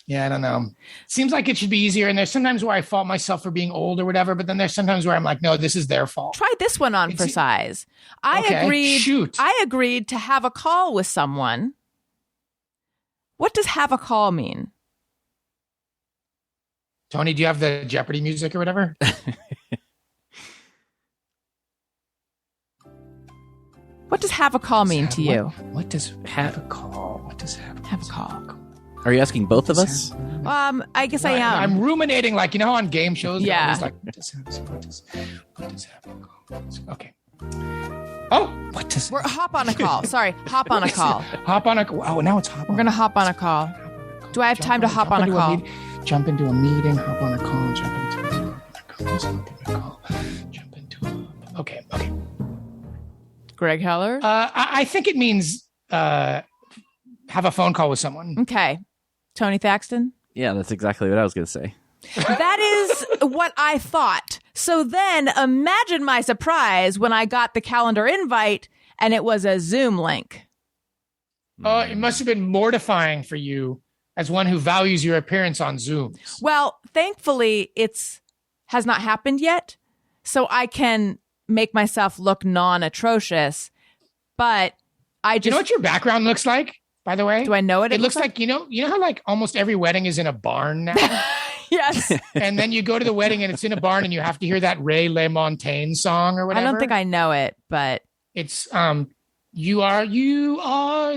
Yeah, I don't know. Seems like it should be easier. And there's sometimes where I fault myself for being old or whatever, but then there's sometimes where I'm like, no, this is their fault. Try this one on for size. I agreed to have a call with someone. What does have a call mean? Tony, do you have the Jeopardy music or whatever? What does have a call mean to you? What does have a call? What does have a call? Are you asking both of us? I guess I am. I'm ruminating, like, you know how on game shows, Yeah. always like, what does have a call? Okay. Oh, what does We're hop on a call. Sorry, hop on a call. hop on a? Oh, now it's hop. We're gonna hop on a call. Do I have time to hop on a call? Jump into a meeting, hop on a call, jump into a. Okay. Greg Heller. I think it means have a phone call with someone. Okay. Tony Thaxton. Yeah, that's exactly what I was going to say. That is what I thought. So then imagine my surprise when I got the calendar invite and it was a Zoom link. Oh, it must have been mortifying for you as one who values your appearance on Zoom. Well, thankfully has not happened yet. So I can make myself look non-atrocious, but I just... You know what your background looks like, by the way? Do I know what it looks like? You know how like almost every wedding is in a barn now? Yes. And then you go to the wedding and it's in a barn and you have to hear that Ray LaMontagne song or whatever. I don't think I know it, but... It's, you are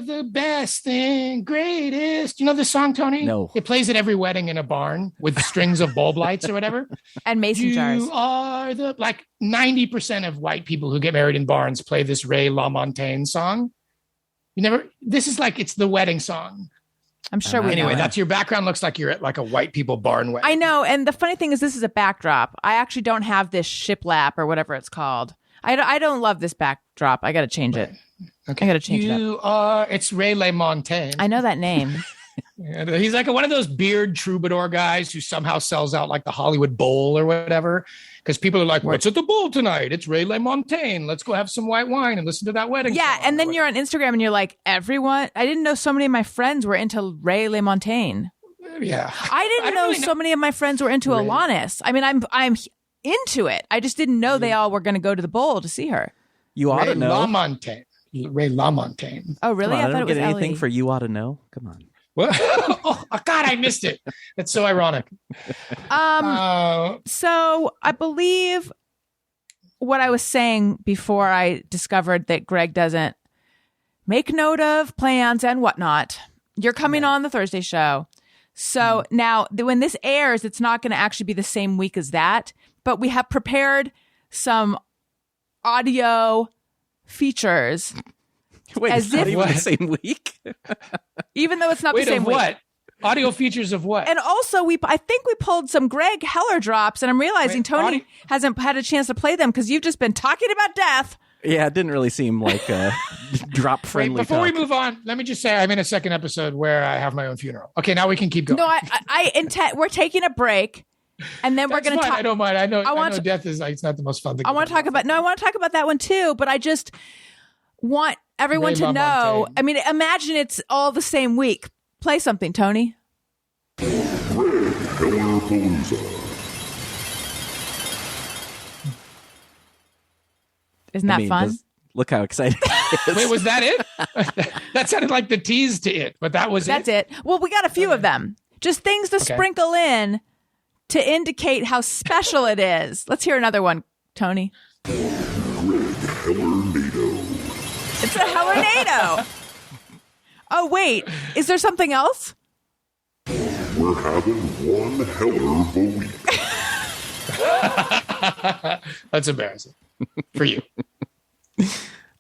the best and greatest. You know this song, Tony? No. It plays at every wedding in a barn with strings of bulb lights or whatever. And mason jars. You are like 90% of white people who get married in barns play this Ray LaMontagne song. This is like, it's the wedding song. I'm sure we know Anyway, it. that's your background. Looks like you're at like a white people barn wedding. I know. And the funny thing is this is a backdrop. I actually don't have this shiplap or whatever it's called. I don't love this backdrop. I got to change it. Okay. I got to change it up. It's Ray LaMontagne. I know that name. And he's like one of those beard troubadour guys who somehow sells out like the Hollywood Bowl or whatever. Because people are like, what's at the bowl tonight? It's Ray LaMontagne. Let's go have some white wine and listen to that wedding Yeah. song. And then you're on Instagram and you're like, everyone, I didn't know so many of my friends were into Ray LaMontagne. Yeah. I didn't know really so many of my friends were into Alanis. I mean, I'm into it. I just didn't know they all were going to go to the bowl to see her. You ought Ray to know. LaMontagne. Ray LaMontagne. Oh, really? Come on, I thought it don't was get anything Ellie. for you ought to know. Come on. What? Oh, God, I missed it. That's so ironic. So I believe what I was saying before I discovered that Greg doesn't make note of plans and whatnot. You're coming on the Thursday show. So now when this airs, it's not going to actually be the same week as that, but we have prepared some audio features. Wait, As it's not if- even the same week? Even though it's not Wait, the same of week. what? Audio features of what? And also, I think we pulled some Greg Heller drops, and I'm realizing Wait, Tony hasn't had a chance to play them because you've just been talking about death. Yeah, it didn't really seem like a drop-friendly Wait, before we talk. move on, let me just say I'm in a second episode where I have my own funeral. Okay, now we can keep going. No, I intend. We're taking a break, and then we're That's going to fine. talk. I don't mind. I know to- death is like, it's not the most fun thing. I want to talk about. No, I want to talk about that one too. But I just want everyone Ray to know. LaMontagne. I mean, imagine it's all the same week. Play something, Tony. Isn't that fun? Look how excited it is. Wait, was that it? That sounded like the tease to it, but That's it. Well, we got a few of them. Just things to sprinkle in to indicate how special it is. Let's hear another one, Tony. It's a Hellenado. Oh, wait. Is there something else? We're having one heller a week. That's embarrassing for you.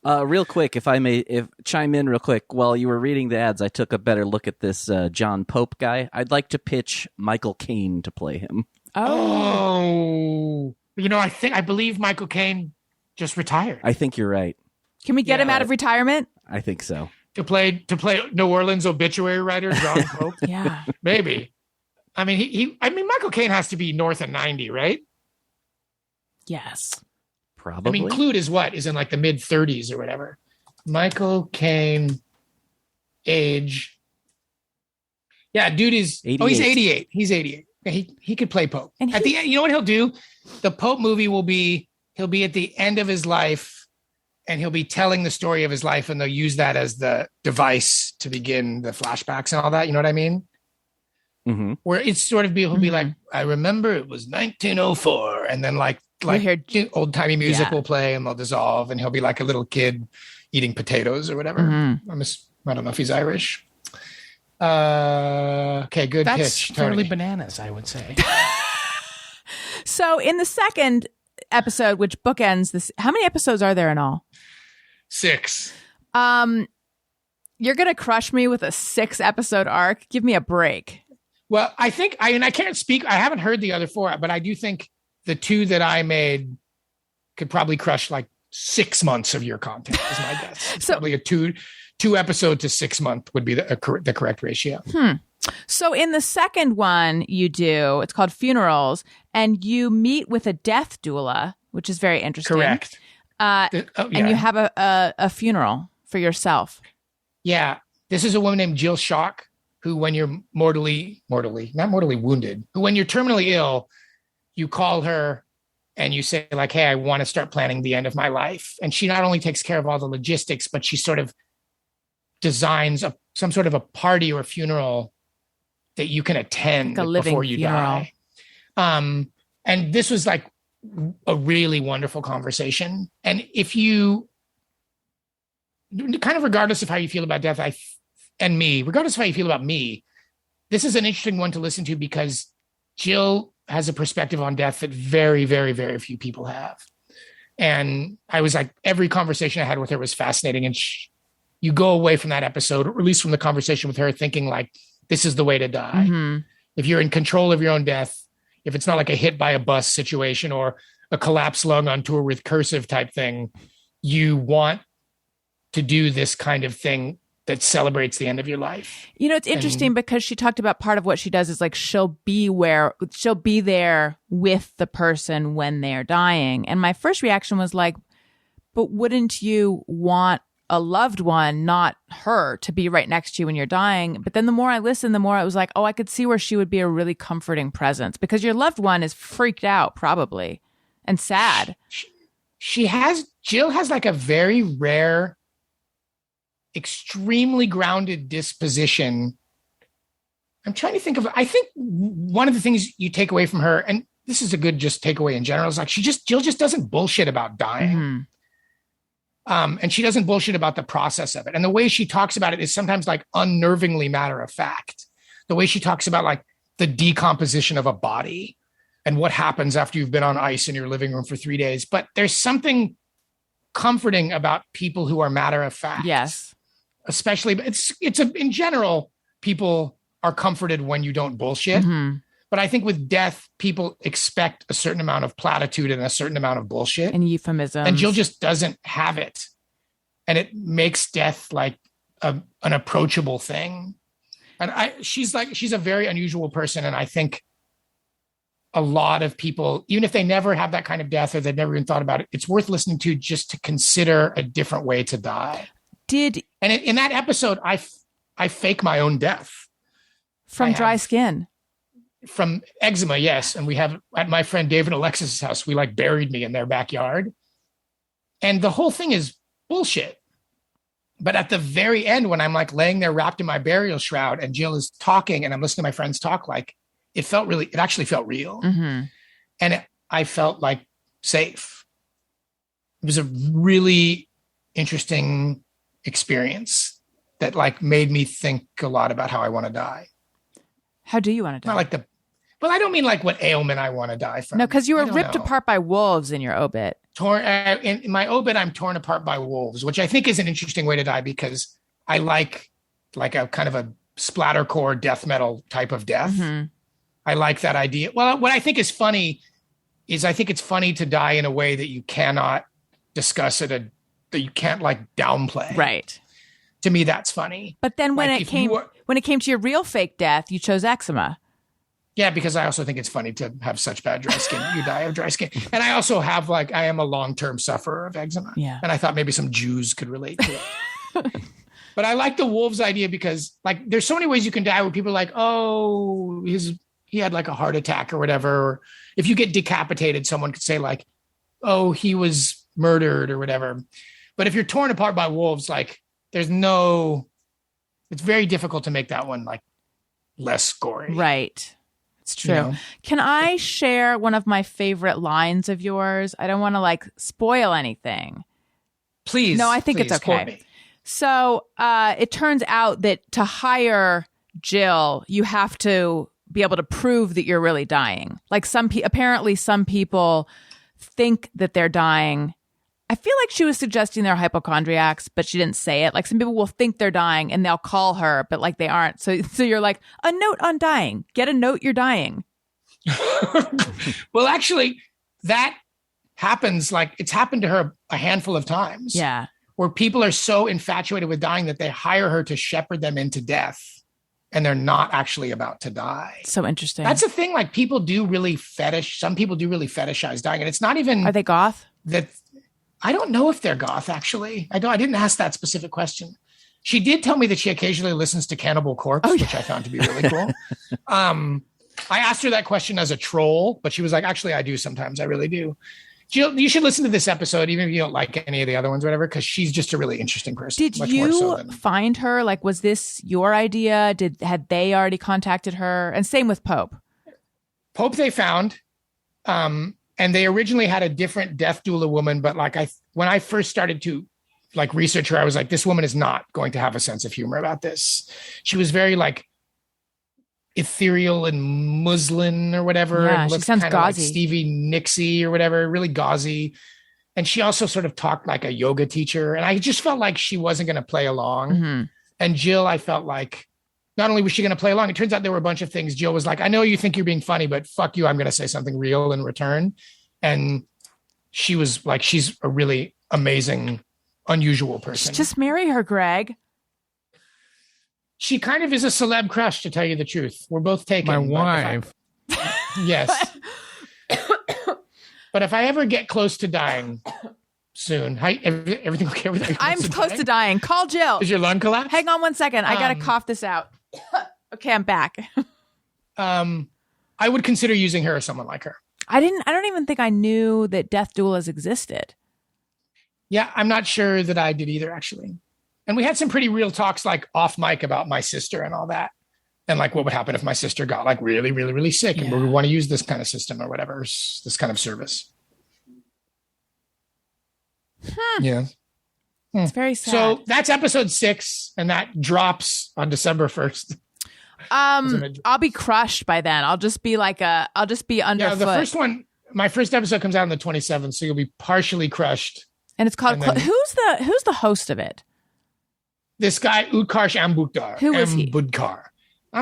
Real quick, if I may chime in real quick. While you were reading the ads, I took a better look at this John Pope guy. I'd like to pitch Michael Caine to play him. Oh. I believe Michael Caine just retired. I think you're right. Can we get him out of retirement? I think so. To play New Orleans obituary writer John Pope? Yeah. Maybe. I mean, Michael Caine has to be north of 90, right? Yes. Probably. I mean, Clute is in like the mid 30s or whatever. Michael Caine age. Yeah, dude is 88. He's 88. He's 88. Yeah, he could play Pope. And At the end, you know what he'll do? The Pope movie he'll be at the end of his life and he'll be telling the story of his life and they'll use that as the device to begin the flashbacks and all that. You know what I mean? Mm-hmm. Where it's sort of he'll be like, I remember it was 1904. And then like old timey music will play and they'll dissolve and he'll be like a little kid eating potatoes or whatever. Mm-hmm. I don't know if he's Irish. Okay, good That's pitch. fairly Tony. bananas, I would say. So in the second episode, which bookends this, how many episodes are there in all? 6. You're going to crush me with a 6-episode arc. Give me a break. Well, I think I can't speak. I haven't heard the other 4, but I do think the 2 that I made could probably crush like 6 months of your content is my guess. So- probably a 2 episode to 6 month would be the correct ratio. So in the second one it's called Funerals, and you meet with a death doula, which is very interesting. Correct. And you have a funeral for yourself. Yeah. This is a woman named Jill Schock, who when you're not mortally wounded, who when you're terminally ill, you call her and you say like, hey, I want to start planning the end of my life. And she not only takes care of all the logistics, but she sort of designs some sort of a party or funeral that you can attend like a living before you funeral. die. And this was like a really wonderful conversation. And if you kind of regardless of how you feel about death, regardless of how you feel about me, this is an interesting one to listen to because Jill has a perspective on death that very, very, very few people have. And I was like, every conversation I had with her was fascinating. And you go away from that episode, or at least from the conversation with her, thinking like, this is the way to die. Mm-hmm. If you're in control of your own death, if it's not like a hit by a bus situation or a collapsed lung on tour with cursive type thing, you want to do this kind of thing that celebrates the end of your life. You know, it's interesting because she talked about part of what she does is like she'll be there with the person when they're dying. And my first reaction was like, but wouldn't you want a loved one, not her, to be right next to you when you're dying? But then the more I listened, the more I was like, oh, I could see where she would be a really comforting presence because your loved one is freaked out probably and sad. Jill has like a very rare, extremely grounded disposition. I'm trying to think I think one of the things you take away from her, and this is a good just takeaway in general, is like Jill just doesn't bullshit about dying. Mm-hmm. And she doesn't bullshit about the process of it. And the way she talks about it is sometimes like unnervingly matter of fact. The way she talks about like the decomposition of a body and what happens after you've been on ice in your living room for 3 days. But there's something comforting about people who are matter of fact. Yes. Especially, in general, people are comforted when you don't bullshit. Mm-hmm. But I think with death, people expect a certain amount of platitude and a certain amount of bullshit. And euphemisms. And Jill just doesn't have it. And it makes death like an approachable thing. And she's a very unusual person. And I think a lot of people, even if they never have that kind of death or they've never even thought about it, it's worth listening to just to consider a different way to die. And in that episode, I fake my own death. From dry skin. from eczema, yes. And we have at my friend David and Alexis's house, we like buried me in their backyard. And the whole thing is bullshit. But at the very end, when I'm like laying there wrapped in my burial shroud and Jill is talking and I'm listening to my friends talk, like it actually felt real. Mm-hmm. And I felt like safe. It was a really interesting experience that like made me think a lot about how I want to die. How do you want to die? Not like well, I don't mean like what ailment I want to die from. No, because you I were don't ripped know. apart by wolves in your obit. Torn in my obit, I'm torn apart by wolves, which I think is an interesting way to die because I like a kind of a splattercore death metal type of death. Mm-hmm. I like that idea. Well, what I think is funny is I think it's funny to die in a way that you cannot discuss it, that you can't like downplay. Right. To me, that's funny. But then when Like, it if you were- came to your real fake death, you chose eczema. Yeah, because I also think it's funny to have such bad dry skin. You die of dry skin. And I also have I am a long-term sufferer of eczema. Yeah. And I thought maybe some Jews could relate to it. But I like the wolves idea because like there's so many ways you can die where people are like, oh, he had like a heart attack or whatever. Or if you get decapitated, someone could say like, oh, he was murdered or whatever. But if you're torn apart by wolves, like it's very difficult to make that one like less gory. Right. It's true. You know? Can I share one of my favorite lines of yours? I don't want to like spoil anything. Please. No, I think it's please, quote okay. me. So it turns out that to hire Jill, you have to be able to prove that you're really dying. Like apparently some people think that they're dying. I feel like she was suggesting they're hypochondriacs, but she didn't say it. Like some people will think they're dying and they'll call her, but like they aren't. So you're like, a note on dying. Get a note you're dying. Well, actually, that happens. Like it's happened to her a handful of times. Yeah. Where people are so infatuated with dying that they hire her to shepherd them into death and they're not actually about to die. So interesting. That's a thing. Like some people do really fetishize dying. And it's not even Are they goth? that. I don't know if they're goth, actually. I didn't ask that specific question. She did tell me that she occasionally listens to Cannibal Corpse, which I found to be really cool. I asked her that question as a troll, but she was like, actually, I do sometimes. I really do. Jill, you should listen to this episode, even if you don't like any of the other ones, or whatever, because she's just a really interesting person. Did much more so you than- find her? Like, was this your idea? Had they already contacted her? And same with Pope. Pope they found. And they originally had a different death doula woman, but like when I first started to like research her, I was like, this woman is not going to have a sense of humor about this. She was very like ethereal and muslin or whatever. Yeah, and she looked sounds kinda like gauzy. Stevie Nicks-y or whatever, really gauzy. And she also sort of talked like a yoga teacher. And I just felt like she wasn't going to play along. Mm-hmm. And Jill, I felt like not only was she going to play along, it turns out there were a bunch of things. Jill was like, I know you think you're being funny, but fuck you. I'm going to say something real in return. And she was like, she's a really amazing, unusual person. Just marry her, Greg. She kind of is a celeb crush, to tell you the truth. We're both taken. My but wife. Yes. But if I ever get close to dying soon, everything okay with you? I'm close to dying. Call Jill. Is your lung collapse? Hang on one second. I got to cough this out. Okay, I'm back. I would consider using her as someone like her. I don't even think I knew that death doulas existed. Yeah, I'm not sure that I did either, actually. And we had some pretty real talks like off mic about my sister and all that. And like what would happen if my sister got like really, really, really sick and we would want to use this kind of system or whatever, this kind of service. Yeah. It's very sad. So that's episode 6 and that drops on December 1st. I'll be crushed by then. I'll just be underfoot. Yeah, the first one, my first episode comes out on the 27th, so you'll be partially crushed. And it's called, and then- who's the host of it? This guy, Utkarsh Ambudkar. Who is he? Ambudkar.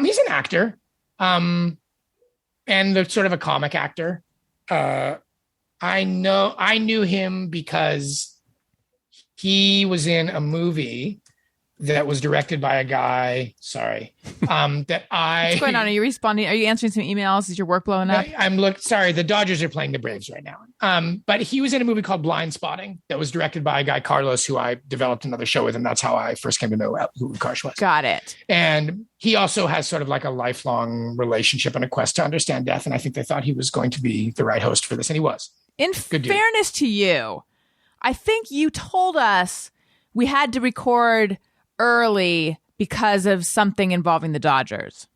He's an actor. And they're sort of a comic actor. I knew him because he was in a movie that was directed by a guy. Sorry, that I. What's going on? Are you responding? Are you answering some emails? Is your work blowing up? Sorry, the Dodgers are playing the Braves right now. But he was in a movie called Blind Spotting that was directed by a guy, Carlos, who I developed another show with, and that's how I first came to know who Karsh was. Got it. And he also has sort of like a lifelong relationship and a quest to understand death. And I think they thought he was going to be the right host for this, and he was. In fairness to you, I think you told us we had to record early because of something involving the Dodgers.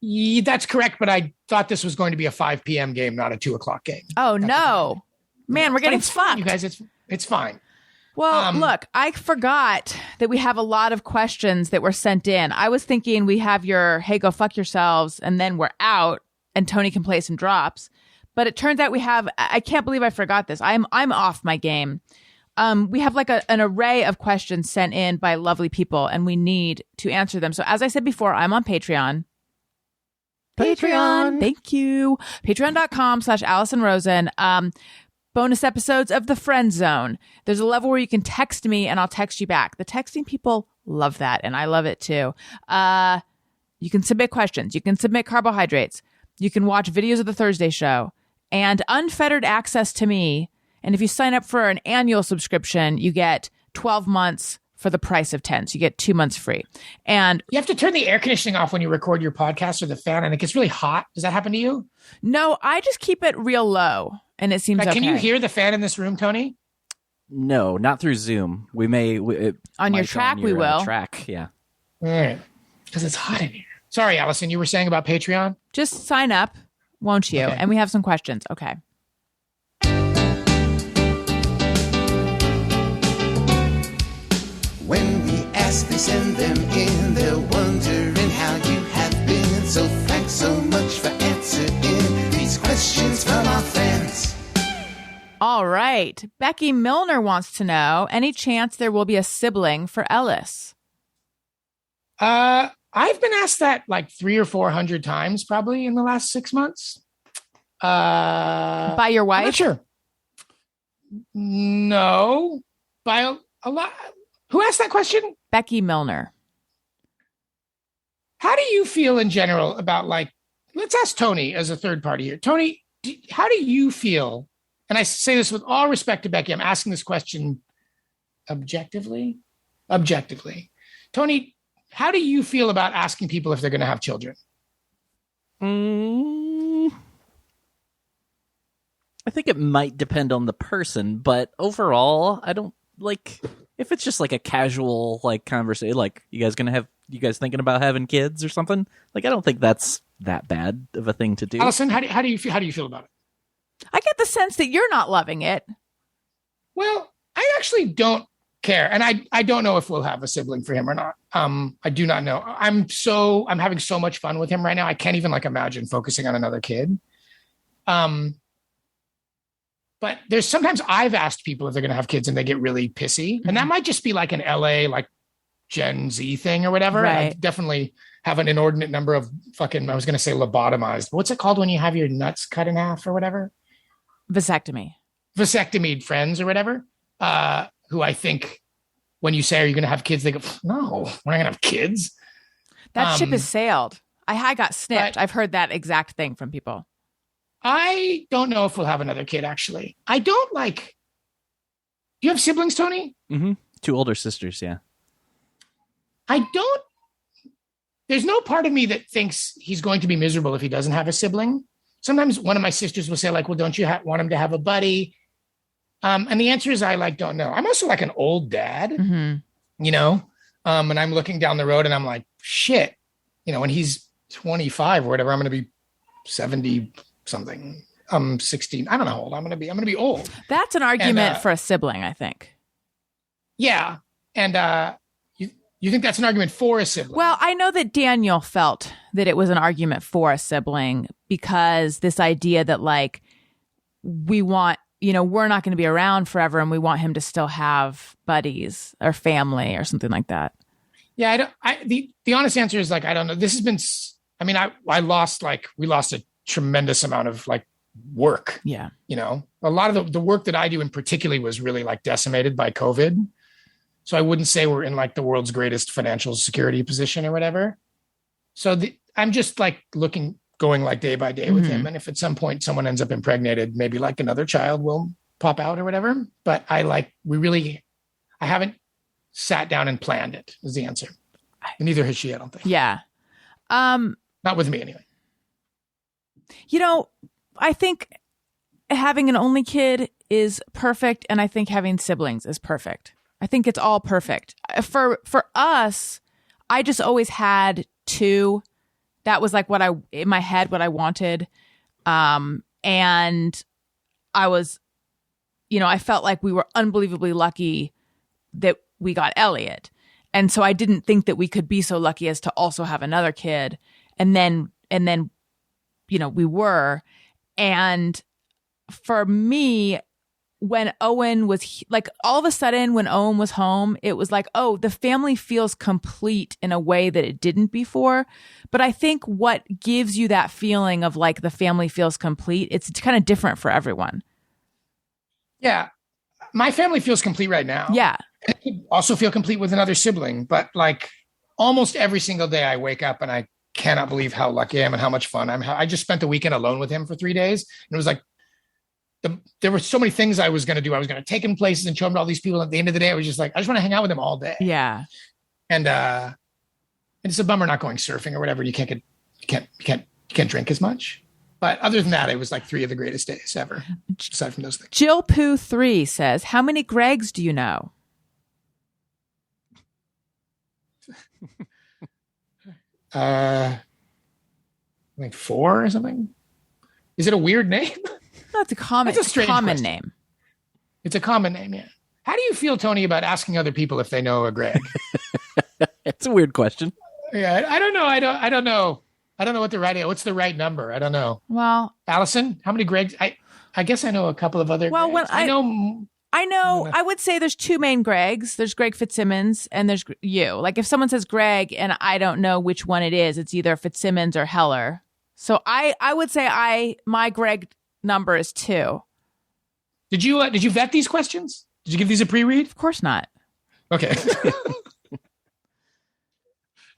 Yeah, that's correct, but I thought this was going to be a 5 p.m. game, not a 2 o'clock game. Oh, no. Man, we're getting fucked. You guys, it's fine. Well, look, I forgot that we have a lot of questions that were sent in. I was thinking we have your, hey, go fuck yourselves, and then we're out, and Tony can play some drops. But it turns out we have, I can't believe I forgot this. I'm off my game. We have like an array of questions sent in by lovely people, and we need to answer them. So as I said before, I'm on Patreon. Thank you. Patreon.com/Allison Rosen. Bonus episodes of The Friend Zone. There's a level where you can text me and I'll text you back. The texting people love that, and I love it too. You can submit questions. You can submit carbohydrates. You can watch videos of the Thursday show and unfettered access to me. And if you sign up for an annual subscription, you get 12 months for the price of 10. So you get 2 months free. And you have to turn the air conditioning off when you record your podcast or the fan, and it gets really hot. Does that happen to you? No, I just keep it real low, and it seems okay. Can you hear the fan in this room, Tony? No, not through Zoom. We may on your track. We will track. Yeah, because it's hot in here. Sorry, Allison. You were saying about Patreon. Just sign up, won't you? Okay. And we have some questions. Okay. When we ask, they send them in. They're wondering how you have been. So thanks so much for answering these questions from our fans. All right. Becky Milner wants to know, any chance there will be a sibling for Ellis? I've been asked that like 300 or 400 times probably in the last 6 months. By your wife? I'm not sure. No. By a lot. Who asked that question? Becky Milner. How do you feel in general about, like, let's ask Tony as a third party here. Tony, how do you feel? And I say this with all respect to Becky. I'm asking this question objectively. Tony, how do you feel about asking people if they're going to have children? I think it might depend on the person, but overall, I don't like if it's just like a casual like conversation, like you guys thinking about having kids or something. Like I don't think that's that bad of a thing to do. Allison, how do you feel about it? I get the sense that you're not loving it. Well, I actually don't care, and I don't know if we'll have a sibling for him or not. I do not know. I'm having so much fun with him right now. I can't even like imagine focusing on another kid. But there's sometimes I've asked people if they're going to have kids and they get really pissy. And that might just be like an LA, like Gen Z thing or whatever. Right. I definitely have an inordinate number of fucking, I was going to say lobotomized. What's it called when you have your nuts cut in half or whatever? Vasectomied friends or whatever. Who I think when you say, are you going to have kids? They go, no, we're not going to have kids. That ship has sailed. I got snipped. I've heard that exact thing from people. I don't know if we'll have another kid, actually. I don't like... Do you have siblings, Tony? Mm-hmm. 2 older sisters, yeah. I don't... There's no part of me that thinks he's going to be miserable if he doesn't have a sibling. Sometimes one of my sisters will say, like, well, don't you want him to have a buddy? And the answer is I, like, don't know. I'm also, like, an old dad, you know? And I'm looking down the road and I'm like, shit. You know, when he's 25 or whatever, I'm going to be 70... something. I'm 16. I don't know how old I'm going to be. I'm going to be old. That's an argument for a sibling, I think. Yeah. And you think that's an argument for a sibling? Well, I know that Daniel felt that it was an argument for a sibling because this idea that like we want, you know, we're not going to be around forever and we want him to still have buddies or family or something like that. Yeah. The honest answer is like, I don't know. This has been, I mean, we lost a tremendous amount of like work. Yeah. You know, a lot of the work that I do in particular was really like decimated by COVID. So I wouldn't say we're in like the world's greatest financial security position or whatever. So I'm just like going like day by day with him. And if at some point someone ends up impregnated, maybe like another child will pop out or whatever. But I haven't sat down and planned it is the answer. And neither has she, I don't think. Yeah. Not with me anyway. You know, I think having an only kid is perfect, and I think having siblings is perfect. I think it's all perfect. For us, I just always had two. That was like in my head, what I wanted. And I was, I felt like we were unbelievably lucky that we got Elliot. And so I didn't think that we could be so lucky as to also have another kid. And then, we were. And for me, when Owen was like, all of a sudden when Owen was home, it was like, oh, the family feels complete in a way that it didn't before. But I think what gives you that feeling of like the family feels complete, it's kind of different for everyone. Yeah. My family feels complete right now. Yeah. It could also feel complete with another sibling, but like almost every single day I wake up and I cannot believe how lucky I am and how much fun I just spent the weekend alone with him for 3 days. And it was like, there were so many things I was going to do. I was going to take him places and show him to all these people. At the end of the day, I was just like, I just want to hang out with him all day. Yeah. And it's a bummer not going surfing or whatever. You can't drink as much. But other than that, it was like 3 of the greatest days ever, aside from those things. Jill Poo 3 says, how many Gregs do you know? I think 4 or something. Is it a weird name? No, it's a common question. name. It's a common name, yeah. How do you feel, Tony, about asking other people if they know a Greg? It's a weird question. Yeah, I don't know. I don't know. I don't know what's the right number. I don't know. Well, Allison, how many Gregs? I guess I know a couple of other. Well, Gregs. when I know, I would say there's 2 main Gregs. There's Greg Fitzsimmons and there's you. Like if someone says Greg and I don't know which one it is, it's either Fitzsimmons or Heller. So I would say my Greg number is 2. Did you vet these questions? Did you give these a pre-read? Of course not. Okay.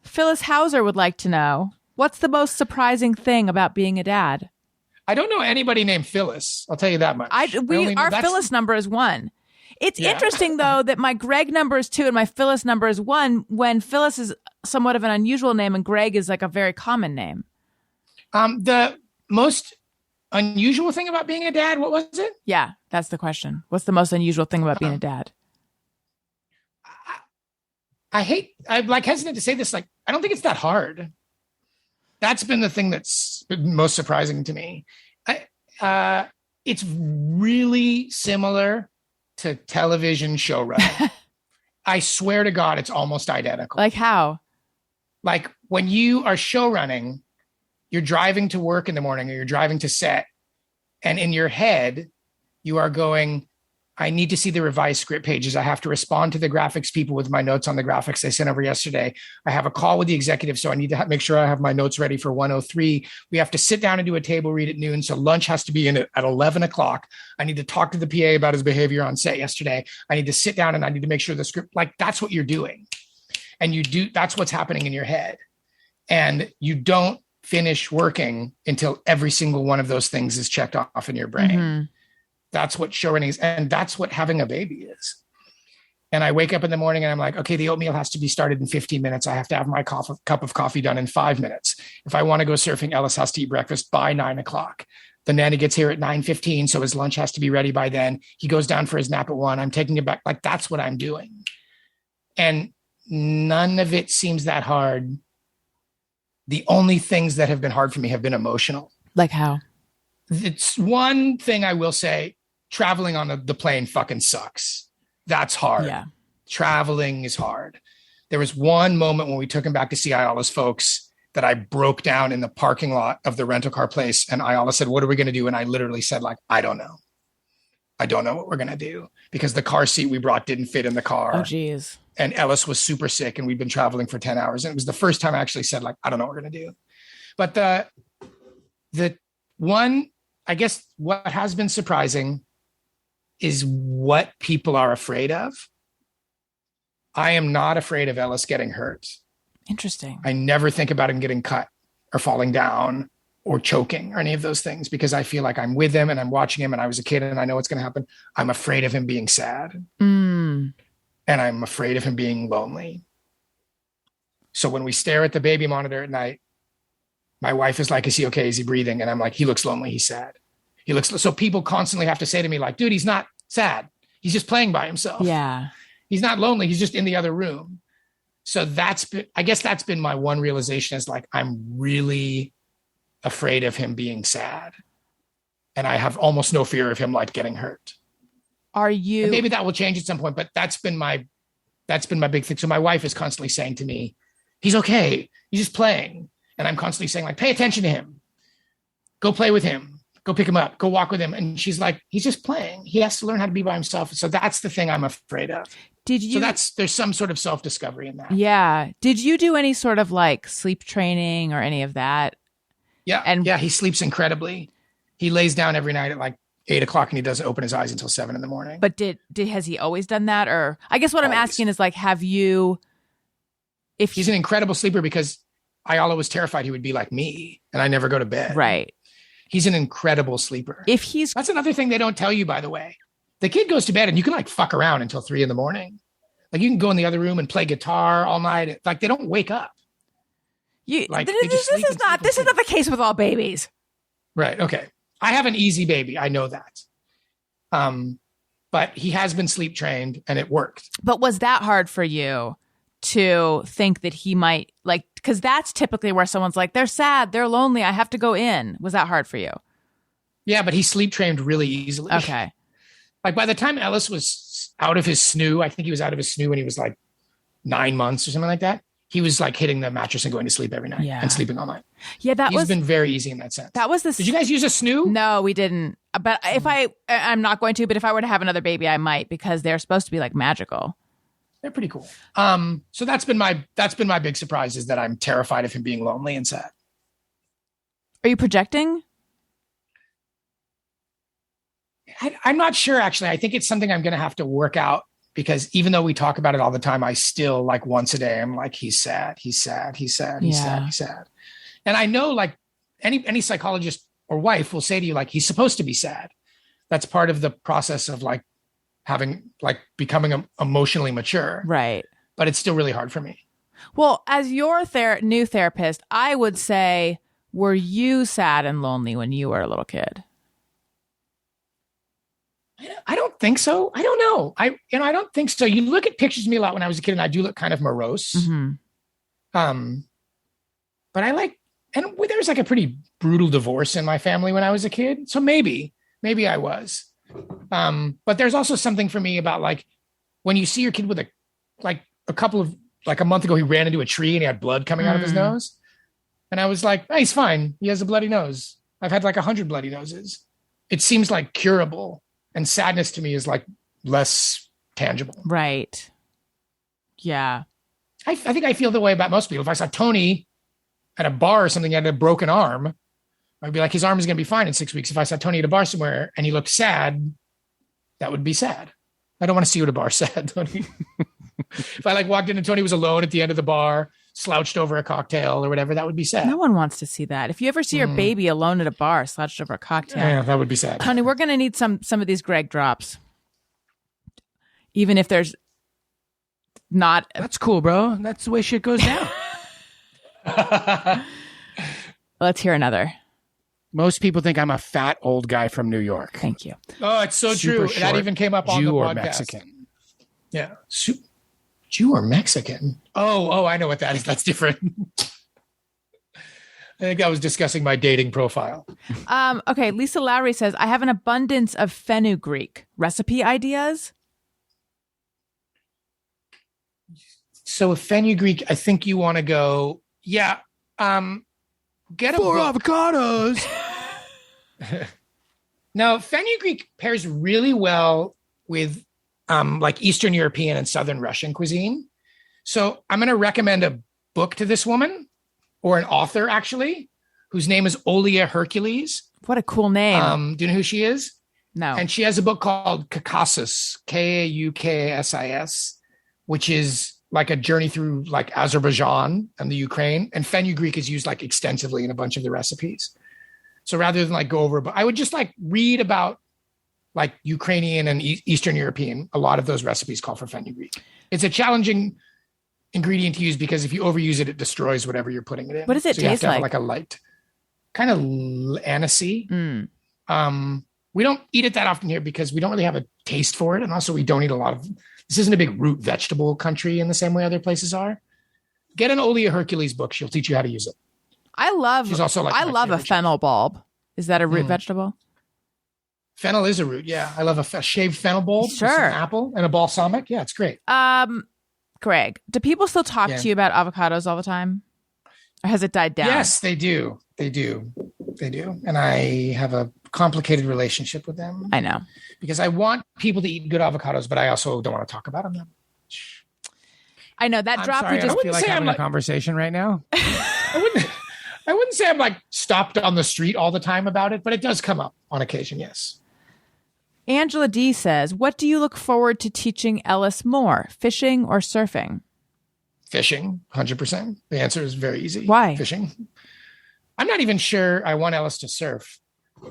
Phyllis Hauser would like to know, what's the most surprising thing about being a dad? I don't know anybody named Phyllis. I'll tell you that much. Our Phyllis number is 1. It's interesting though that my Greg number is 2 and my Phyllis number is 1 when Phyllis is somewhat of an unusual name and Greg is like a very common name. The most unusual thing about being a dad, what was it? Yeah, that's the question. What's the most unusual thing about being a dad? I'm like hesitant to say this. Like, I don't think it's that hard. That's been the thing that's been most surprising to me. It's really similar to television show running. I swear to God, it's almost identical. Like how? Like when you are show running, you're driving to work in the morning or you're driving to set, and in your head, you are going, I need to see the revised script pages. I have to respond to the graphics people with my notes on the graphics they sent over yesterday. I have a call with the executive, so I need to make sure I have my notes ready for 1:03. We have to sit down and do a table read at noon, so lunch has to be in at 11 o'clock. I need to talk to the PA about his behavior on set yesterday. I need to sit down and I need to make sure the script, like that's what you're doing. And that's what's happening in your head. And you don't finish working until every single one of those things is checked off in your brain. Mm-hmm. That's what show running is. And that's what having a baby is. And I wake up in the morning and I'm like, okay, the oatmeal has to be started in 15 minutes. I have to have my cup of coffee done in 5 minutes. If I want to go surfing, Ellis has to eat breakfast by 9 o'clock. The nanny gets here at 9:15. So his lunch has to be ready by then. He goes down for his nap at 1. I'm taking it back. Like that's what I'm doing. And none of it seems that hard. The only things that have been hard for me have been emotional. Like how? It's one thing I will say, traveling on the plane fucking sucks. That's hard. Yeah. Traveling is hard. There was one moment when we took him back to see Ayala's folks that I broke down in the parking lot of the rental car place. And Ayala said, what are we going to do? And I literally said, like, I don't know. I don't know what we're going to do because the car seat we brought didn't fit in the car. Oh, geez. And Ellis was super sick and we'd been traveling for 10 hours. And it was the first time I actually said, like, I don't know what we're going to do. But the one, I guess what has been surprising is what people are afraid of. I am not afraid of Ellis getting hurt. Interesting. I never think about him getting cut or falling down or choking or any of those things because I feel like I'm with him and I'm watching him and I was a kid and I know what's going to happen. I'm afraid of him being sad. Mm. And I'm afraid of him being lonely. So when we stare at the baby monitor at night, my wife is like, is he okay? Is he breathing? And I'm like, he looks lonely. He's sad. He looks, so people constantly have to say to me like, dude, he's not sad. He's just playing by himself. Yeah. He's not lonely. He's just in the other room. So I guess that's been my one realization is like, I'm really afraid of him being sad. And I have almost no fear of him like getting hurt. Are you? And maybe that will change at some point, but that's been my big thing. So my wife is constantly saying to me, he's okay. He's just playing. And I'm constantly saying like, pay attention to him. Go play with him. Go pick him up. Go walk with him. And she's like, he's just playing. He has to learn how to be by himself. So that's the thing I'm afraid of. Did you? So there's some sort of self-discovery in that. Yeah. Did you do any sort of like sleep training or any of that? Yeah. And yeah, he sleeps incredibly. He lays down every night at like 8:00 and he doesn't open his eyes until 7 a.m. But has he always done that? Or I guess what I'm asking is like, have you? If he's an incredible sleeper because I always was terrified he would be like me and I never go to bed. Right. He's an incredible sleeper. That's another thing they don't tell you, by the way. The kid goes to bed and you can like fuck around until 3 a.m. Like you can go in the other room and play guitar all night. Like they don't wake up. This is not the case with all babies. Right. Okay. I have an easy baby. I know that. But he has been sleep trained and it worked. But was that hard for you to think that he might like, because that's typically where someone's like, they're sad, they're lonely, I have to go in. Was that hard for you? Yeah, but he sleep trained really easily. Okay. Like by the time Ellis was out of his snoo, I think he was out of his snoo when he was like 9 months or something like that. He was like hitting the mattress and going to sleep every night and sleeping all night. Yeah, He's been very easy in that sense. Did you guys use a snoo? No, we didn't. But I'm not going to, but if I were to have another baby, I might, because they're supposed to be like magical. They're pretty cool. So that's been my big surprise is that I'm terrified of him being lonely and sad. Are you projecting? I'm not sure, actually. I think it's something I'm going to have to work out because even though we talk about it all the time, I still like once a day, I'm like, he's sad, he's sad, he's sad, he's sad, he's sad. And I know like any psychologist or wife will say to you, like, he's supposed to be sad. That's part of the process of like becoming emotionally mature. Right. But it's still really hard for me. Well, as your new therapist, I would say, were you sad and lonely when you were a little kid? I don't think so. I don't know. I don't think so. You look at pictures of me a lot when I was a kid and I do look kind of morose. Mm-hmm. But there was like a pretty brutal divorce in my family when I was a kid. So maybe I was. But there's also something for me about like when you see your kid with a month ago, he ran into a tree and he had blood coming out of his nose. And I was like, oh, he's fine. He has a bloody nose. I've had like 100 bloody noses. It seems like curable. And sadness to me is like less tangible. Right. Yeah. I think I feel the way about most people. If I saw Tony at a bar or something, he had a broken arm, I'd be like, his arm is going to be fine in 6 weeks. If I saw Tony at a bar somewhere and he looked sad, that would be sad. I don't want to see you at a bar sad, Tony. If I like walked in and Tony was alone at the end of the bar, slouched over a cocktail or whatever, that would be sad. No one wants to see that. If you ever see your baby alone at a bar, slouched over a cocktail. Yeah, that would be sad. Tony, we're going to need some of these Greg drops. Even if there's not. That's cool, bro. That's the way shit goes down. Let's hear another. Most people think I'm a fat old guy from New York. Thank you. Oh, it's so Super true. short That even came up on Jew the or podcast. Mexican. Yeah. Jew or Mexican? Oh, I know what that is. That's different. I think I was discussing my dating profile. Okay, Lisa Lowry says, I have an abundance of fenugreek. Recipe ideas? So with fenugreek, I think you want to go, get a 4 book. avocados. No, fenugreek pairs really well with like Eastern European and Southern Russian cuisine. So I'm going to recommend a book to this woman, or an author actually, whose name is Olia Hercules. What a cool name. Do you know who she is? No. And she has a book called Caucasus, Kaukasis, which is like a journey through like Azerbaijan and the Ukraine. And fenugreek is used like extensively in a bunch of the recipes. So rather than like go over, but I would just like read about like Ukrainian and Eastern European. A lot of those recipes call for fenugreek. It's a challenging ingredient to use because if you overuse it, it destroys whatever you're putting it in. What does it so you have taste to have like? like a light, kind of anisey. We don't eat it that often here because we don't really have a taste for it. And also we don't eat a lot of, this isn't a big root vegetable country in the same way other places are. Get an Olia Hercules book. She'll teach you how to use it. She's also like I love a fennel bulb. Is that a root vegetable? Fennel is a root. Yeah. I love a shaved fennel bulb. Sure. With some apple and a balsamic. Yeah, it's great. Greg, do people still talk to you about avocados all the time? Or has it died down? Yes, they do. They do. They do. And I have a complicated relationship with them. I know. Because I want people to eat good avocados, but I also don't want to talk about them that much. I know that drop. Sorry, We just I wouldn't feel like say having I'm a conversation right now. I wouldn't say I'm like stopped on the street all the time about it, but it does come up on occasion. Yes. Angela D says, what do you look forward to teaching Ellis more, fishing or surfing? Fishing, 100%. The answer is very easy. Why? Fishing. I'm not even sure I want Ellis to surf.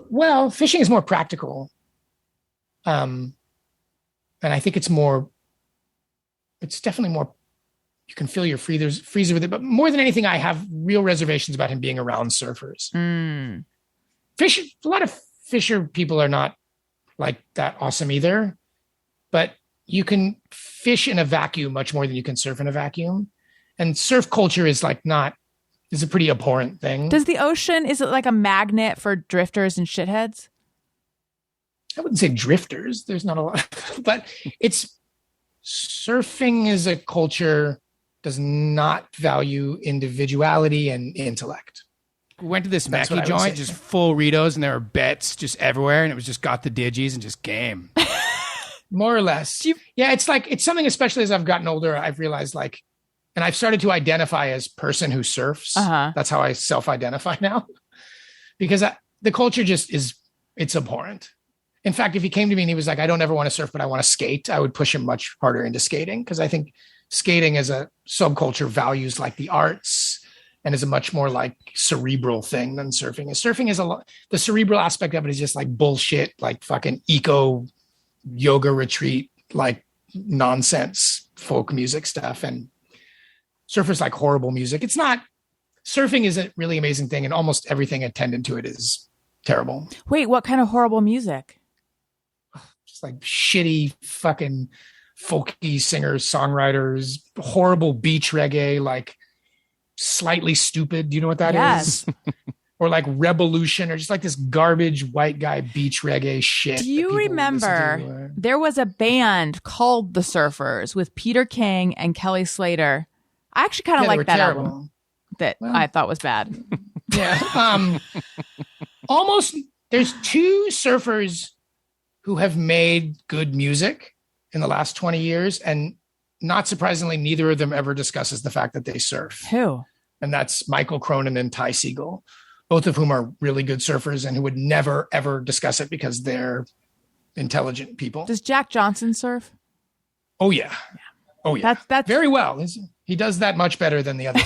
Well, fishing is more practical. And I think it's definitely more, you can fill your freezer with it. But more than anything, I have real reservations about him being around surfers. A lot of fisher people are not like that awesome either, but you can fish in a vacuum much more than you can surf in a vacuum. And surf culture is like is a pretty abhorrent thing. Does the ocean, is it like a magnet for drifters and shitheads? I wouldn't say drifters. There's not a lot, but surfing is a culture does not value individuality and intellect. We went to this That's what Mackie I would joint, say. just full Ritos, and there were bets just everywhere, and it was just got the digis and just game. More or less. Yeah, it's something, especially as I've gotten older, I've realized like, and I've started to identify as person who surfs. That's how I self-identify now. Because the culture just it's abhorrent. In fact, if he came to me and he was like, I don't ever want to surf, but I want to skate, I would push him much harder into skating. Because I think skating as a subculture values like the arts and is a much more like cerebral thing than surfing is. Surfing is the cerebral aspect of it is just like bullshit, like fucking eco yoga retreat, like nonsense folk music stuff. And surfers like horrible music. Surfing is a really amazing thing. And almost everything attendant to it is terrible. Wait, what kind of horrible music? Just like shitty fucking folky singers, songwriters, horrible beach reggae, like Slightly Stupid. Do you know what that is? Or like Revolution, or just like this garbage white guy beach reggae shit. Do you remember there was a band called The Surfers with Peter King and Kelly Slater? I actually kind of like that album that I thought was bad. Yeah. Almost, there's two surfers who have made good music in the last 20 years. And not surprisingly, neither of them ever discusses the fact that they surf. Who? And that's Michael Cronin and Ty Segall, both of whom are really good surfers and who would never, ever discuss it because they're intelligent people. Does Jack Johnson surf? Oh, yeah. Oh, yeah. That's very well. He does that much better than the other.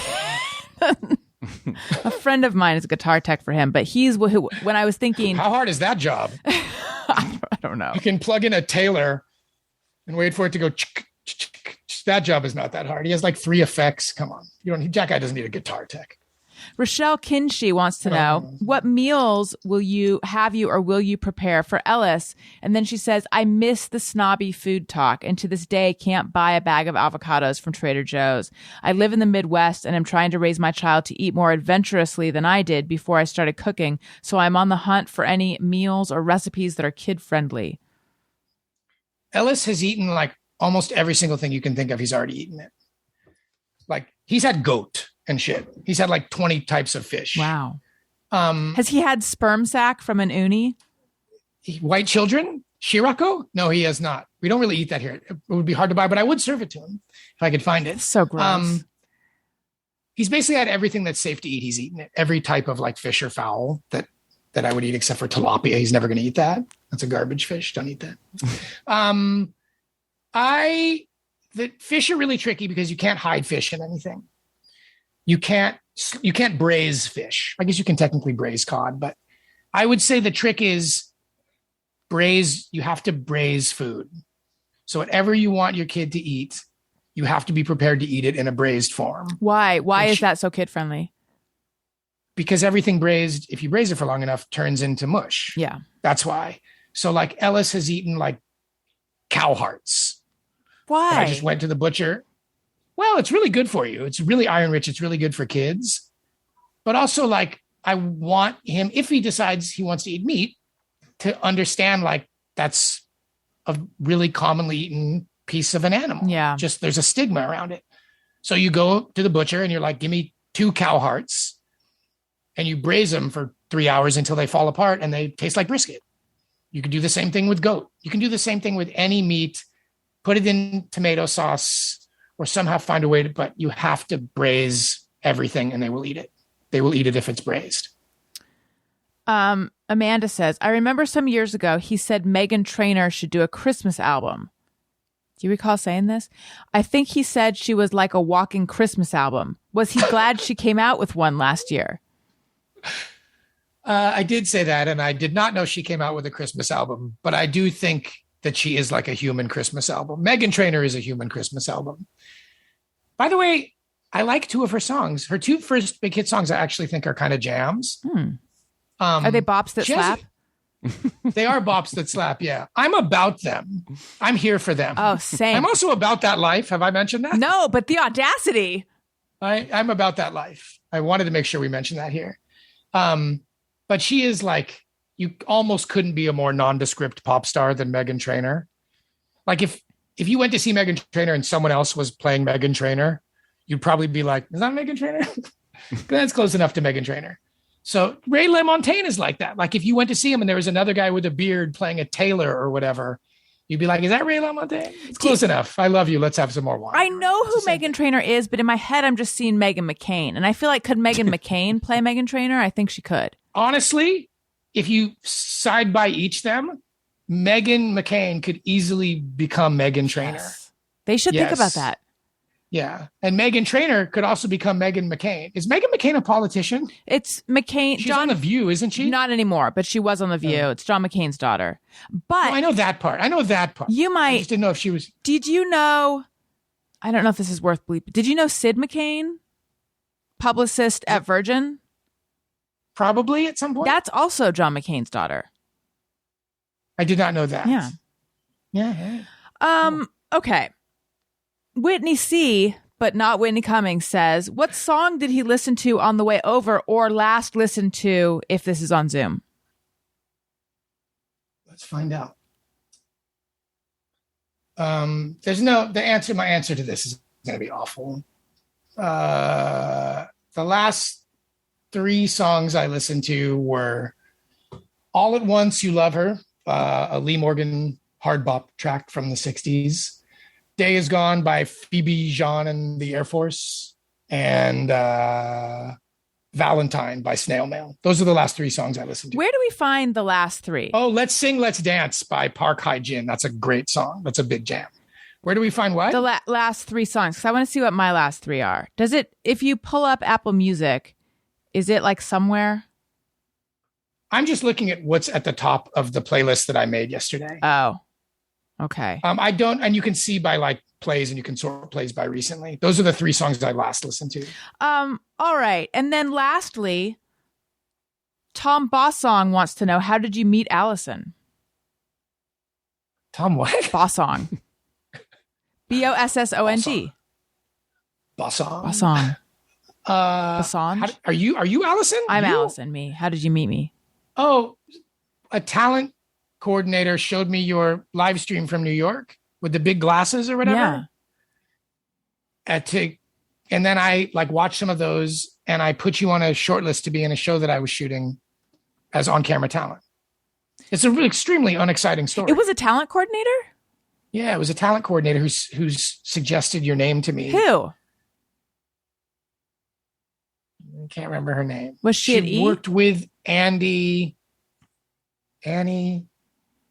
A friend of mine is a guitar tech for him, but he's who, when I was thinking, how hard is that job? I don't know. You can plug in a Taylor and wait for it to go. That job is not that hard. He has like 3 effects. Come on. Jack guy doesn't need a guitar tech. Rochelle Kinsey wants to know, what meals will you prepare for Ellis? And then she says, I miss the snobby food talk, and to this day can't buy a bag of avocados from Trader Joe's. I live in the Midwest and am trying to raise my child to eat more adventurously than I did before I started cooking, so I'm on the hunt for any meals or recipes that are kid-friendly. Ellis has eaten like almost every single thing you can think of. He's already eaten it. Like he's had goat and shit. He's had like 20 types of fish. Wow. Has he had sperm sack from an uni? White children? Shirako? No, he has not. We don't really eat that here. It would be hard to buy, but I would serve it to him if I could find it. So gross. He's basically had everything that's safe to eat. He's eaten it. Every type of like fish or fowl that I would eat except for tilapia. He's never going to eat that. That's a garbage fish. Don't eat that. the fish are really tricky because you can't hide fish in anything. You can't braise fish. I guess you can technically braise cod, but I would say the trick is you have to braise food. So whatever you want your kid to eat, you have to be prepared to eat it in a braised form. Why? Why is that so kid friendly? Because everything braised, if you braise it for long enough, turns into mush. Yeah. That's why. So like Ellis has eaten like cow hearts. Why? And I just went to the butcher. Well, it's really good for you. It's really iron rich. It's really good for kids. But also like I want him, if he decides he wants to eat meat, to understand like that's a really commonly eaten piece of an animal. Yeah. Just there's a stigma around it. So you go to the butcher and you're like, give me 2 cow hearts, and you braise them for 3 hours until they fall apart and they taste like brisket. You can do the same thing with goat. You can do the same thing with any meat, put it in tomato sauce or somehow find a way to, but you have to braise everything and they will eat it. They will eat it if it's braised. Amanda says, I remember some years ago, he said Meghan Trainor should do a Christmas album. Do you recall saying this? I think he said she was like a walking Christmas album. Was he glad she came out with one last year? I did say that, and I did not know she came out with a Christmas album, but I do think that she is like a human Christmas album. Meghan Trainor is a human Christmas album. By the way, I like 2 of her songs. Her 2 first big hit songs I actually think are kind of jams. Are they bops that slap? They are bops that slap, yeah. I'm about them. I'm here for them. Oh, same. I'm also about that life. Have I mentioned that? No, but the audacity. I'm about that life. I wanted to make sure we mentioned that here. But she is like, you almost couldn't be a more nondescript pop star than Meghan Trainor. Like if you went to see Meghan Trainor and someone else was playing Meghan Trainor, you'd probably be like, is that Meghan Trainor? That's close enough to Meghan Trainor. So Ray LaMontagne is like that. Like if you went to see him and there was another guy with a beard playing a tailor or whatever, you'd be like, is that Ray LaMontagne? It's close enough. I love you. Let's have some more wine. I know who Meghan Trainor is, but in my head, I'm just seeing Meghan McCain. And I feel like, could Meghan McCain play Meghan Trainor? I think she could. Honestly, if you side by each them, Meghan McCain could easily become Meghan Trainor. Yes. They should think about that. Yeah. And Meghan Trainor could also become Meghan McCain. Is Meghan McCain a politician? It's McCain. She's on The View, isn't she? Not anymore, but she was on The View. It's John McCain's daughter. But I know that part. You might. I just didn't know if she was. Did you know? I don't know if this is worth bleeping. Did you know Sid McCain, publicist at Virgin? Probably at some point. That's also John McCain's daughter. I did not know that. Yeah. Yeah. Okay. Whitney C., but not Whitney Cummings, says, what song did he listen to on the way over or last listen to if this is on Zoom? Let's find out. My answer to this is going to be awful. The last 3 songs I listened to were All at Once, You Love Her, a Lee Morgan hard bop track from the 60s. Day Is Gone by Phoebe Jean and the Air Force, and Valentine by Snail Mail. Those are the last 3 songs I listened to. Where do we find the last 3? Oh, Let's Sing, Let's Dance by Park Hye-jin. That's a great song. That's a big jam. Where do we find what? The last 3 songs, because I want to see what my last 3 are. Does it, if you pull up Apple Music, is it like somewhere? I'm just looking at what's at the top of the playlist that I made yesterday. Oh, okay. I don't, and you can see by like plays, and you can sort plays by recently. Those are the 3 songs I last listened to. All right. And then lastly, Tom Bossong wants to know, how did you meet Allison? Tom what? Bossong. Bossong. Bossong. Bossong. Bossong. Are you Allison? I'm Allison. Me. How did you meet me? Oh, a talent coordinator showed me your live stream from New York with the big glasses or whatever. Yeah. And then I like watched some of those, and I put you on a short list to be in a show that I was shooting as on-camera talent. It's a really extremely unexciting story. It was a talent coordinator? Yeah, it was a talent coordinator who's suggested your name to me. Who? I can't remember her name. Was she at E? Worked with Annie.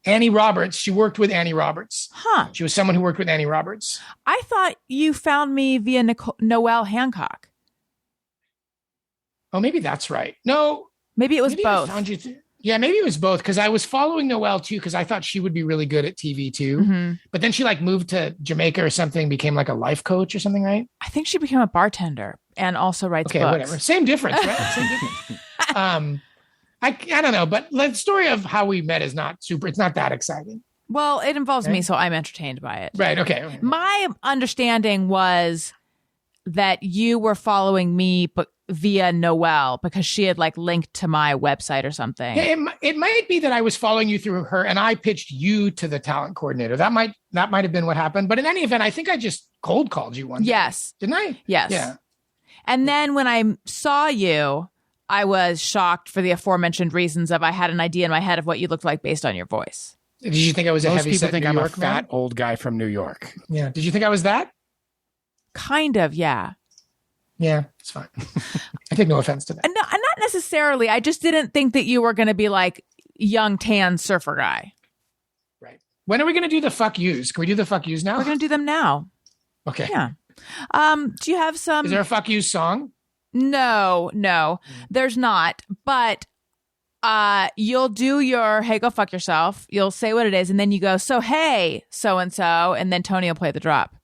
Annie Roberts. She worked with Annie Roberts. Huh. She was someone who worked with Annie Roberts. I thought you found me via Noelle Hancock. Oh, maybe that's right. No, Maybe it was maybe I both. found you yeah, maybe it was both because I was following Noelle too because I thought she would be really good at TV too. Mhm. But then she like moved to Jamaica or something, became like a life coach or something, right? I think she became a bartender and also writes Okay, books. whatever. Same difference, right? Same difference. I don't know, but the story of how we met is not super. It's not that exciting, Well, it involves me, Right. so I'm entertained by it. right? Okay. My understanding was that you were following me but via Noelle because she had like linked to my website or something. Yeah, it might be that I was following you through her, and I pitched you to the talent coordinator. That might have been what happened. But in any event, I think I just cold called you one day. Yes. Didn't I? Yes. Yeah. And then when I saw you, I was shocked for the aforementioned reasons of I had an idea in my head of what you looked like based on your voice. Did you think I was a Most heavy people set think New I'm York a fat man? old guy from New York. Yeah. Did you think I was that? Kind of, yeah. Yeah, it's fine. I take no offense to that. And not necessarily. I just didn't think that you were going to be like young tan surfer guy. Right. When are we going to do the fuck yous? Can we do the fuck yous now? We're going to do them now. Okay. Yeah. Do you have some? Is there a fuck you song? No, there's not. But you'll do your hey, go fuck yourself. You'll say what it is, and then you go, so hey, so and so, and then Tony will play the drop.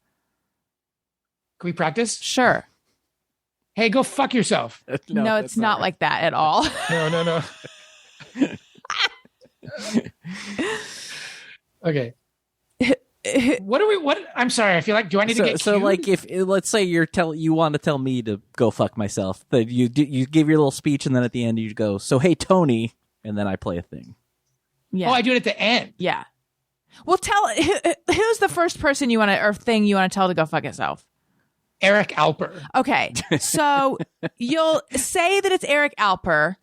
Can we practice? Sure. Hey, go fuck yourself. No, it's not like that at all. No. Okay. What I'm sorry. I feel like, do I need to get So cued? like if let's say you want to tell me to go fuck myself, that you give your little speech and then at the end you go, so hey Tony, and then I play a thing. Yeah. Oh, I do it at the end. Yeah. Well, who's the first person you want to or thing you want to tell to go fuck itself? Eric Alper. Okay. So you'll say that it's Eric Alper,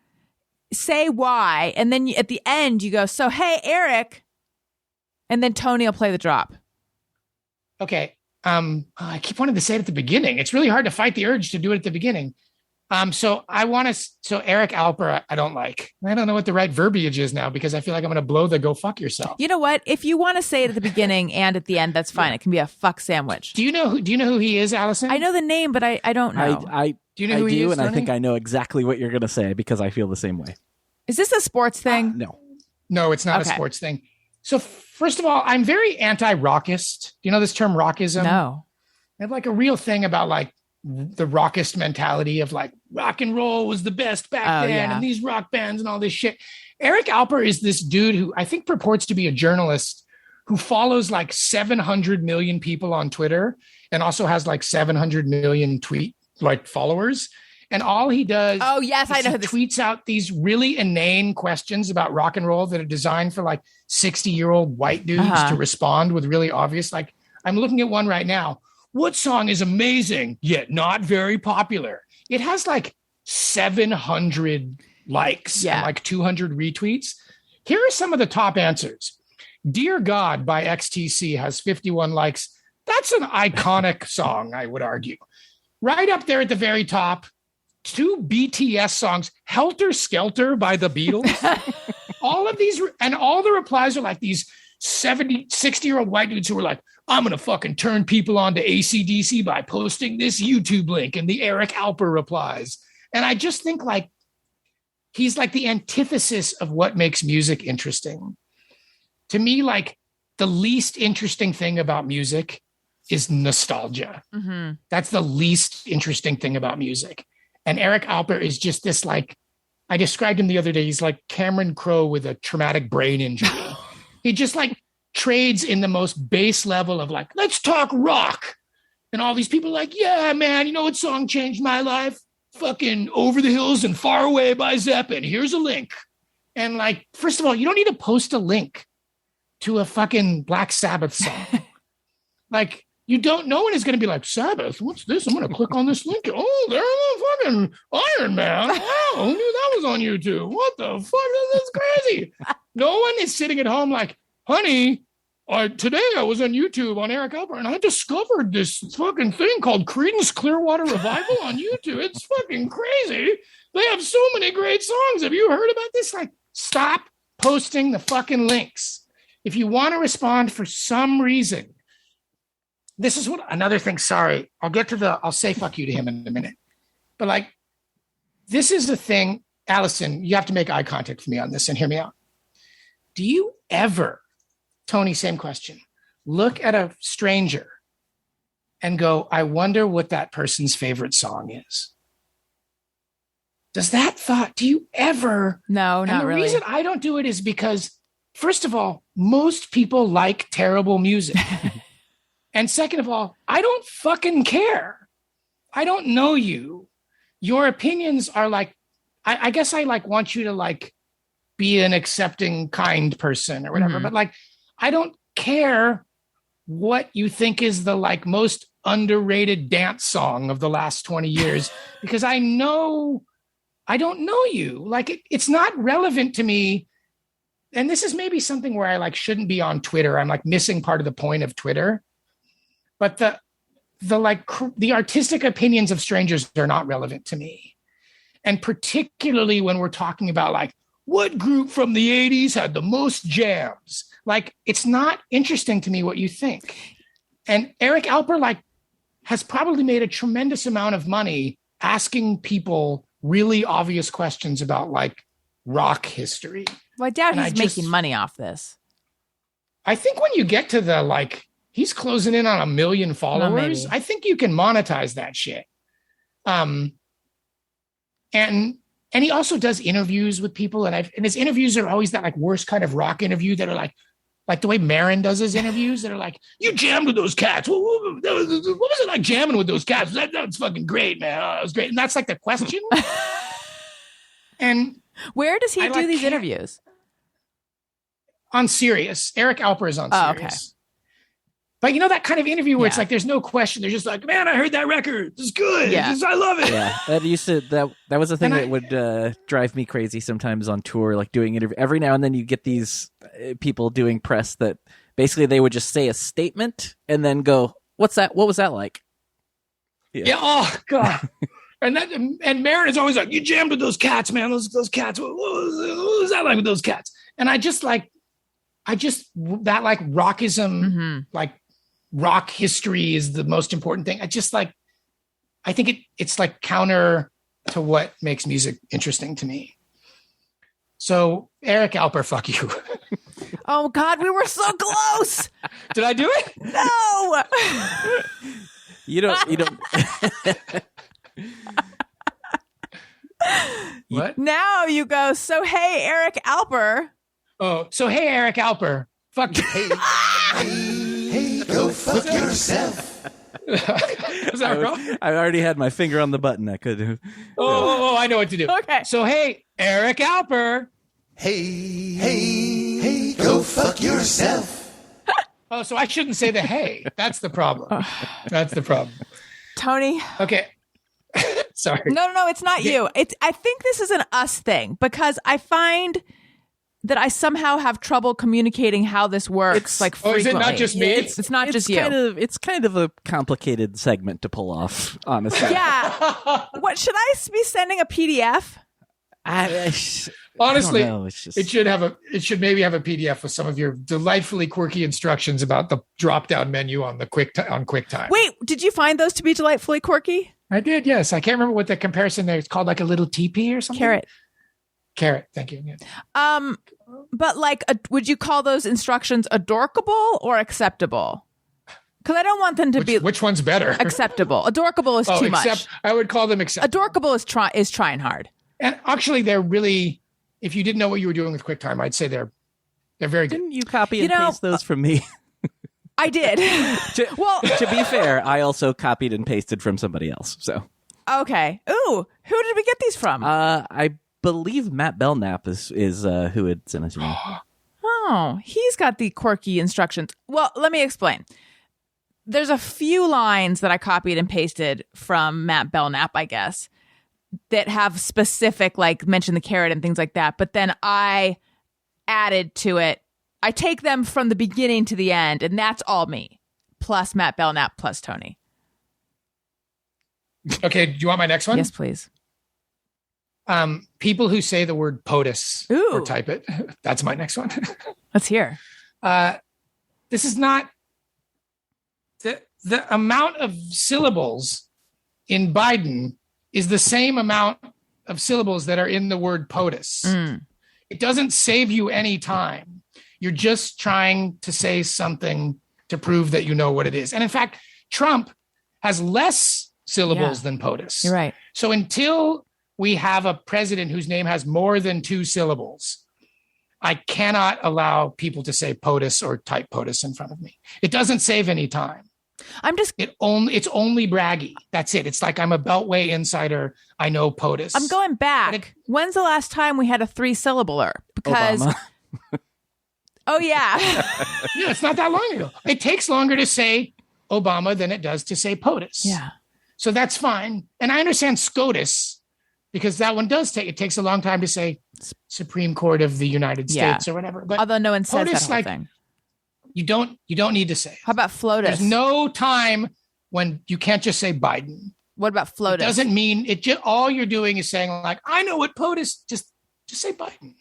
say why, and then at the end you go, so hey, Eric, and then Tony will play the drop. Okay. I keep wanting to say it at the beginning. It's really hard to fight the urge to do it at the beginning. So Eric Alper, I don't like. I don't know what the right verbiage is now because I feel like I'm going to blow the go fuck yourself. You know what? If you want to say it at the beginning and at the end, that's fine. It can be a fuck sandwich. Do you know who he is, Allison? I know the name, but I don't know. Do you know who he is, and I Tony? think I know exactly what you're going to say because I feel the same way. Is this a sports thing? No, it's not a Okay. sports thing. So first of all, I'm very anti-rockist. Do you know this term rockism? No. I have like a real thing about like the rockist mentality of like rock and roll was the best back Oh, then yeah. and these rock bands and all this shit. Eric Alper is this dude who I think purports to be a journalist who follows like 700 million people on Twitter and also has like 700 million tweet like followers. And all he does Oh, yes, I is know he this. tweets out these really inane questions about rock and roll that are designed for like 60-year-old white dudes Uh-huh. to respond with really obvious, like I'm looking at one right now. What song is amazing yet not very popular? It has like 700 likes Yeah. and like 200 retweets. Here are some of the top answers. Dear God by XTC has 51 likes. That's an iconic song, I would argue. Right up there at the very top, 2 BTS songs, Helter Skelter by the Beatles. All of these, and all the replies are like these 60-year-old white dudes who are like, I'm going to fucking turn people on to AC/DC by posting this YouTube link. And the Eric Alper replies. And I just think like, he's like the antithesis of what makes music interesting. To me, like the least interesting thing about music is nostalgia. Mm-hmm. That's the least interesting thing about music. And Eric Alper is just this like, I described him the other day. He's like Cameron Crowe with a traumatic brain injury. He just like trades in the most base level of like, let's talk rock. And all these people are like, yeah, man, you know what song changed my life? Fucking Over the Hills and Far Away by Zeppelin. Here's a link. And like, first of all, you don't need to post a link to a fucking Black Sabbath song. Like, you don't, no one is going to be like, Sabbath, what's this? I'm going to click on this link. Oh, there's a fucking Iron Man. Wow, who knew that was on YouTube? What the fuck? This is crazy. No one is sitting at home like, honey, today I was on YouTube on Eric Alper and I discovered this fucking thing called Creedence Clearwater Revival on YouTube. It's fucking crazy. They have so many great songs. Have you heard about this? Like, stop posting the fucking links. if you want to respond for some reason, this is what another thing. Sorry, I'll say fuck you to him in a minute. But like, this is the thing, Allison, you have to make eye contact with me on this and hear me out. Do you ever, Tony, same question, look at a stranger and go, I wonder what that person's favorite song is? Does that thought, do you ever? No, not really. The reason I don't do it is because, first of all, most people like terrible music. And second of all, I don't fucking care. I don't know you. Your opinions are like, I guess I like want you to like be an accepting, kind person or whatever. But like, I don't care what you think is the like most underrated dance song of the last 20 years, because I don't know you. Like it's not relevant to me. And this is maybe something where I like shouldn't be on Twitter. I'm like missing part of the point of Twitter. But the artistic opinions of strangers are not relevant to me. And particularly when we're talking about like what group from the 80s had the most jams, like it's not interesting to me what you think. And Eric Alper like has probably made a tremendous amount of money asking people really obvious questions about like rock history. Well, I doubt he's making money off this. I think when you get to the like, he's closing in on 1 million followers. I think you can monetize that shit. And he also does interviews with people, and his interviews are always that like worst kind of rock interview that are like the way Marin does his interviews that are like, you jammed with those cats. What was it like jamming with those cats? That was fucking great, man. Oh, that was great. And that's like the question. And where does he do these interviews? On Sirius. Eric Alper is on Sirius. Oh, okay. But you know that kind of interview where it's like there's no question. They're just like, man, I heard that record. It's good. Yeah. I love it. Yeah, that was the thing that would drive me crazy sometimes on tour, like doing interview. Every now and then you get these people doing press that basically they would just say a statement and then go, "What's that? What was that like?" Yeah. Oh God. and Marin is always like, you jammed with those cats, man. Those cats. What was that like with those cats? And I just that like rockism, like. Rock history is the most important thing. I think it's like counter to what makes music interesting to me. So Eric Alper, fuck you. Oh God, we were so close. Did I do it? No. You don't. What? Now you go, so hey, Eric Alper. Oh, so hey, Eric Alper. Fuck you. Hey, go fuck yourself. Is that wrong? I already had my finger on the button. I could have. Oh, I know what to do. Okay. So, hey, Eric Alper. Hey, go fuck yourself. Oh, so I shouldn't say the hey. That's the problem. That's the problem. Tony. Okay. Sorry. No, it's not you. I think this is an us thing because I find that I somehow have trouble communicating how this works. Frequently. Is it not just me? It's not just you. It's kind of a complicated segment to pull off, honestly. Yeah. What should I be sending a PDF? Honestly, I don't know. It's just... it should maybe have a PDF with some of your delightfully quirky instructions about the drop-down menu on the QuickTime. Wait, did you find those to be delightfully quirky? I did, yes. I can't remember what the comparison there. It's called like a little TP or something. Carrot. Thank you. Yeah. But would you call those instructions adorkable or acceptable? Because I don't want them to be. Which one's better? Acceptable. Adorkable is too much. I would call them acceptable. Adorkable is trying hard. And actually, they're really. If you didn't know what you were doing with QuickTime, I'd say they're very good. Didn't you copy and paste those from me? I did. To be fair, I also copied and pasted from somebody else. So. Okay. Ooh, who did we get these from? I believe Matt Belknap is who had sent it to me. Oh, he's got the quirky instructions. Well, let me explain. There's a few lines that I copied and pasted from Matt Belknap, I guess, that have specific, mention the carrot and things like that. But then I added to it. I take them from the beginning to the end, and that's all me, plus Matt Belknap, plus Tony. Okay, do you want my next one? Yes, please. People who say the word POTUS or type it. That's my next one. Let's hear. This is not the amount of syllables in Biden is the same amount of syllables that are in the word POTUS. It doesn't save you any time. You're just trying to say something to prove that you know what it is. And in fact, Trump has less syllables than POTUS. You're right. So until we have a president whose name has more than 2 syllables, I cannot allow people to say POTUS or type POTUS in front of me. It doesn't save any time. It's only braggy. That's it. It's like I'm a Beltway insider. I know POTUS. I'm going back. When's the last time we had a 3-syllaber? Because Obama. Oh yeah. Yeah, it's not that long ago. It takes longer to say Obama than it does to say POTUS. Yeah. So that's fine. And I understand SCOTUS because that one takes a long time to say Supreme Court of the United States or whatever. But although no one says POTUS, that whole thing. You don't need to say it. How about FLOTUS? There's no time when you can't just say Biden. What about FLOTUS? It doesn't mean it. All you're doing is saying like, I know what POTUS. Just say Biden,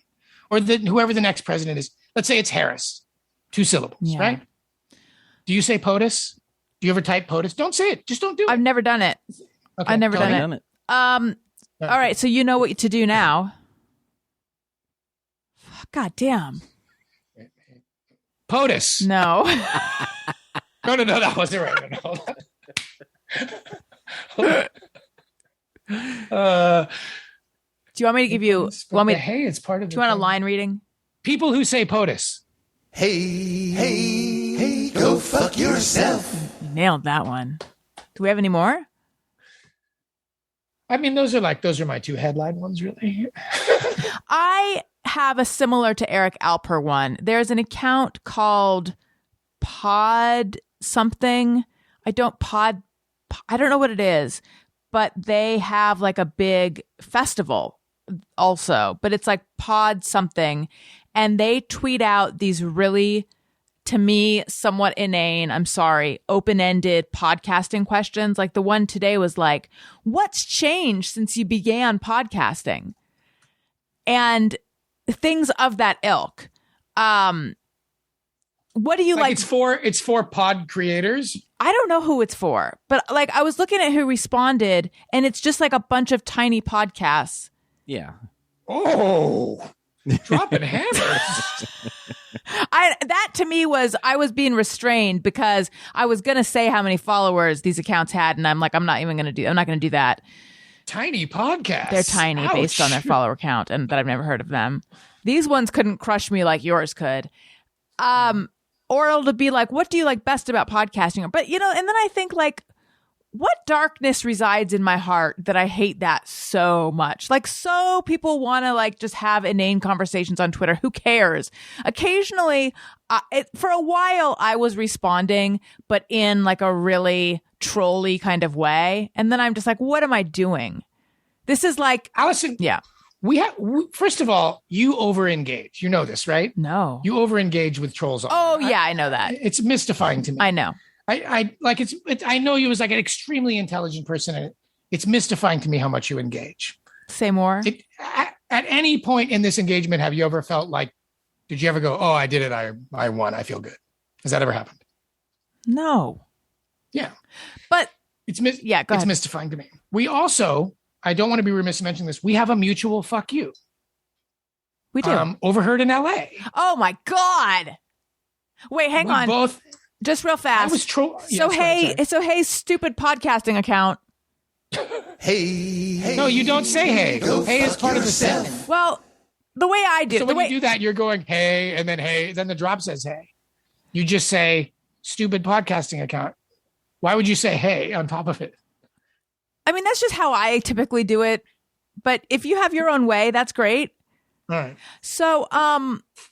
or whoever the next president is. Let's say it's Harris, 2 syllables, right? Do you say POTUS? Do you ever type POTUS? Don't say it. Just don't do it. I've never done it. Okay, I've never done it. All right, so you know what to do now. God damn. POTUS. No. No, that wasn't right. No. Do you want me to give you? Hey, it's part of. Do you want a line reading? People who say POTUS. Hey, go fuck yourself. You nailed that one. Do we have any more? I mean, those are my 2 headline ones, really. I have a similar to Eric Alper one. There's an account called Pod something. I don't know what it is, but they have like a big festival also, but it's like Pod something. And they tweet out these really, to me, somewhat inane, open-ended podcasting questions. Like the one today was like, what's changed since you began podcasting? And things of that ilk. What do you like? It's for pod creators. I don't know who it's for, but like I was looking at who responded, and it's just like a bunch of tiny podcasts. Yeah. Oh, dropping hammers. That to me was, I was being restrained because I was going to say how many followers these accounts had. And I'm like, I'm not going to do that. Tiny podcasts. They're tiny based on their follower count, and that I've never heard of them. These ones couldn't crush me like yours could. Or it'll be like, what do you like best about podcasting? But, and then I think like, what darkness resides in my heart that I hate that so much? Like, so people want to like just have inane conversations on Twitter. Who cares? Occasionally, for a while, I was responding, but in like a really trolly kind of way. And then I'm just like, what am I doing? This is like, Allison. Yeah. First of all, you over-engage. You know this, right? No. You over-engage with trolls. I know that. It's mystifying to me. I know. I know you as like an extremely intelligent person, and it's mystifying to me how much you engage. Say more. At any point in this engagement, have you ever felt like, did you ever go, oh, I did it, I won, I feel good? Has that ever happened? No. Yeah. But it's go ahead. It's mystifying to me. We also, I don't want to be remiss in mentioning this, we have a mutual fuck you. We do. Overheard in LA. Oh my God. Wait, hang on. Both. Just real fast. I was hey, stupid podcasting account. Hey. No, you don't say hey. Hey is part of the sentence. Well, the way I do. So when you do that, you're going hey, and then the drop says hey. You just say stupid podcasting account. Why would you say hey on top of it? I mean, that's just how I typically do it. But if you have your own way, that's great. All right. So,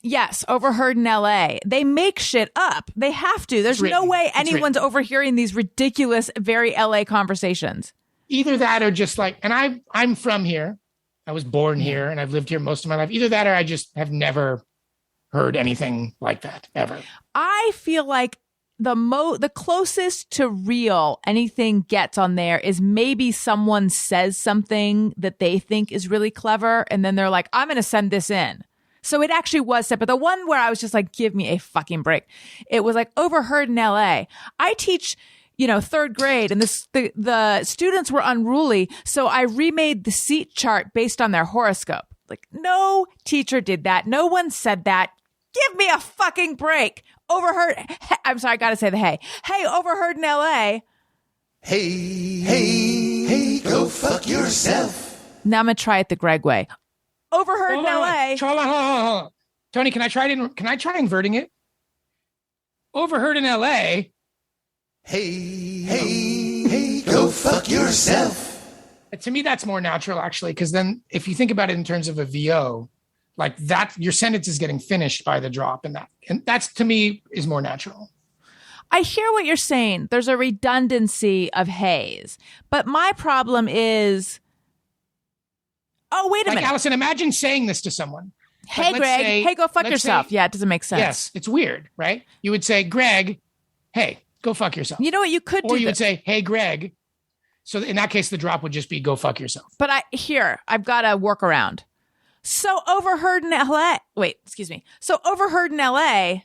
yes, overheard in LA. They make shit up. They have to. There's no way anyone's overhearing these ridiculous, very LA conversations. Either that or just like, and I'm from here. I was born here and I've lived here most of my life. Either that or I just have never heard anything like that ever. I feel like the closest to real anything gets on there is maybe someone says something that they think is really clever, and then they're like, I'm going to send this in. So it actually was set, but the one where I was just like, give me a fucking break. It was like overheard in LA. I teach, third grade, and the students were unruly. So I remade the seat chart based on their horoscope. Like, no teacher did that. No one said that. Give me a fucking break. Overheard. I'm sorry. I got to say the hey. Hey, overheard in LA. Hey, go fuck yourself. Now I'm going to try it the Greg way. Overheard in LA. Hold on. Tony, can I try inverting it? Overheard in LA. Hey, go fuck yourself. To me, that's more natural, actually, because then if you think about it in terms of a VO, like that, your sentence is getting finished by the drop, and that's to me is more natural. I hear what you're saying. There's a redundancy of hays, but my problem is, oh, wait a minute. Allison, imagine saying this to someone. Hey, Greg. Hey, go fuck yourself. Yeah, it doesn't make sense. Yes, it's weird, right? You would say, Greg, hey, go fuck yourself. You know what you could do? Or you would say, hey, Greg. So in that case, the drop would just be go fuck yourself. But I've got a workaround. So overheard in LA. Wait, excuse me. So overheard in LA.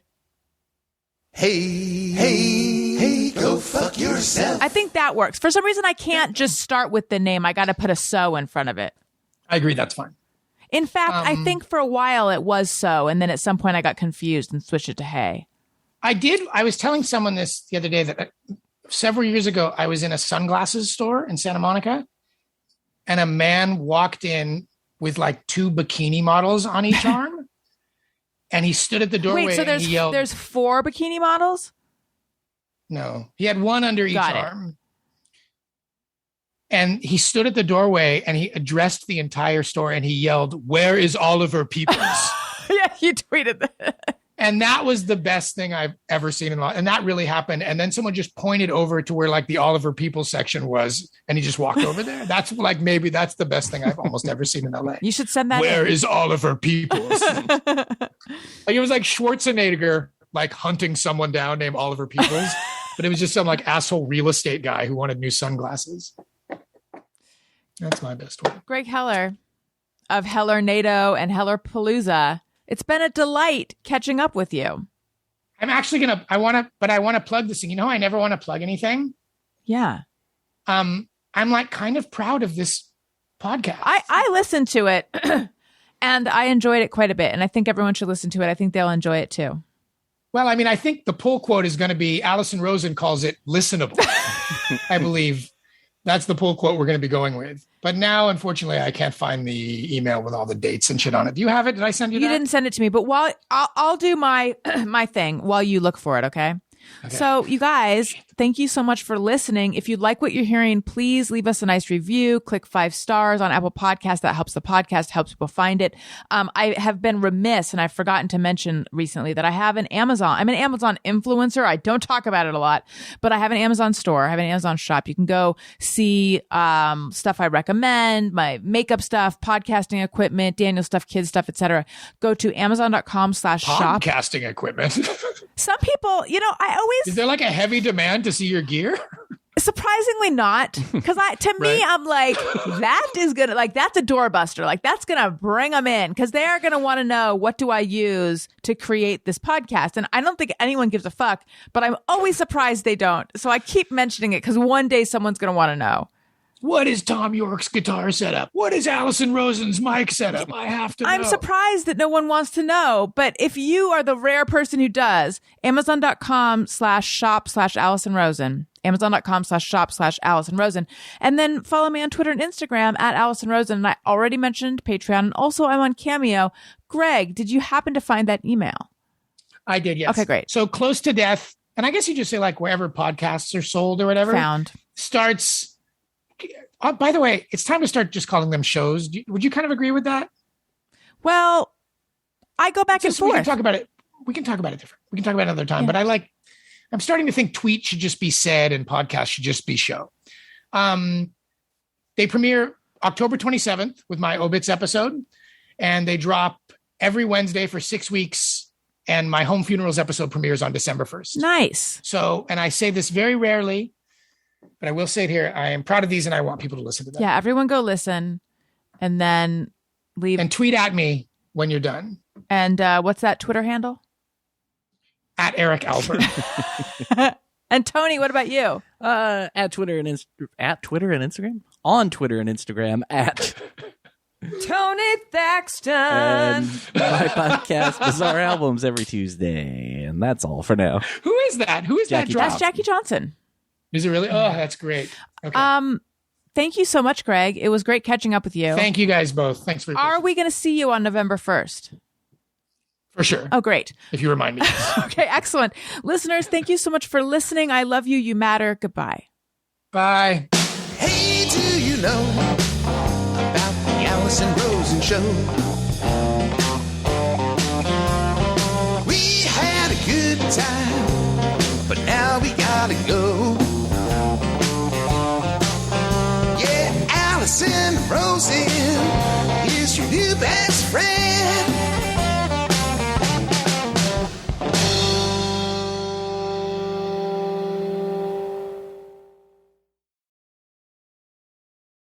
Hey, go fuck yourself. I think that works. For some reason, I can't just start with the name. I got to put a so in front of it. I agree. That's fine. In fact, I think for a while it was so. And then at some point I got confused and switched it to hey. I was telling someone this the other day that several years ago, I was in a sunglasses store in Santa Monica, and a man walked in with like 2 bikini models on each arm, and he stood at the doorway. Wait, so and he yelled, there's 4 bikini models? No, he had 1 under each arm. And he stood at the doorway and he addressed the entire store and he yelled, "Where is Oliver Peoples?" Yeah, you tweeted that. And that was the best thing I've ever seen in life. And that really happened. And then someone just pointed over to where like the Oliver Peoples section was, and he just walked over there. That's like, maybe that's the best thing I've almost ever seen in LA. You should send that. Where is Oliver Peoples? Like, it was like Schwarzenegger, like hunting someone down named Oliver Peoples, but it was just some like asshole real estate guy who wanted new sunglasses. That's my best one. Greg Heller of Heller NATO and Heller Palooza. It's been a delight catching up with you. I'm actually I want to plug this thing. You know, I never want to plug anything. Yeah. I'm like kind of proud of this podcast. I listened to it and I enjoyed it quite a bit. And I think everyone should listen to it. I think they'll enjoy it too. Well, I mean, I think the pull quote is going to be Allison Rosen calls it listenable. I believe that's the pull quote we're going to be going with. But now, unfortunately, I can't find the email with all the dates and shit on it. Do you have it? Did I send you that? You didn't send it to me, but while I'll do my my thing while you look for it, okay? So you guys, thank you so much for listening. If you like what you're hearing, please leave us a nice review. Click 5 stars on Apple Podcasts. That helps the podcast, helps people find it. I have been remiss, and I've forgotten to mention recently that I have an Amazon. I'm an Amazon influencer. I don't talk about it a lot, but I have an Amazon store. I have an Amazon shop. You can go see stuff I recommend, my makeup stuff, podcasting equipment, Daniel stuff, kids stuff, etc. Go to amazon.com/shop. Podcasting equipment. Some people, Is there like a heavy demand to see your gear? Surprisingly not, because me, I'm like, that is gonna, like, that's a doorbuster. Like, that's gonna bring them in, because they are gonna want to know, what do I use to create this podcast? And I don't think anyone gives a fuck, but I'm always surprised they don't. So I keep mentioning it because one day someone's gonna want to know. What is Tom York's guitar setup? What is Allison Rosen's mic setup? I have to know. I'm surprised that no one wants to know, but if you are the rare person who does, amazon.com/shop/Allison Rosen, amazon.com/shop/Allison Rosen, and then follow me on Twitter and Instagram at Allison Rosen. And I already mentioned Patreon, and also I'm on Cameo. Greg, did you happen to find that email? I did, yes. Okay, great. So Close to Death, and I guess you just say like wherever podcasts are sold or whatever. Found. Starts. By the way, it's time to start just calling them shows. Would you kind of agree with that? Well, I go back and forth. We can talk about it. We can talk about it different. We can talk about it another time. Yeah. But I'm starting to think tweet should just be said and podcast should just be show. They premiere October 27th with my obits episode, and they drop every Wednesday for 6 weeks. And my home funerals episode premieres on December 1st. Nice. So, and I say this very rarely, but I will say it here. I am proud of these and I want people to listen to them. Yeah, everyone go listen and then leave. And tweet at me when you're done. And what's that Twitter handle? At Eric Alper. And Tony, what about you? At Twitter and Instagram? On Twitter and Instagram at Tony Thaxton. and my podcast Bizarre Albums every Tuesday. And that's all for now. Who is that? Who is Jackie that drop? That's Jackie Johnson. Is it really? Oh, that's great. Okay. Thank you so much, Greg. It was great catching up with you. Thank you guys both. Thanks for your Are patience. we going to see you on November 1st? For sure. Oh, great. If you remind me. Okay, excellent. Listeners, thank you so much for listening. I love you. You matter. Goodbye. Bye. Hey, do you know about the Allison Rosen show? We had a good time, but now we gotta go.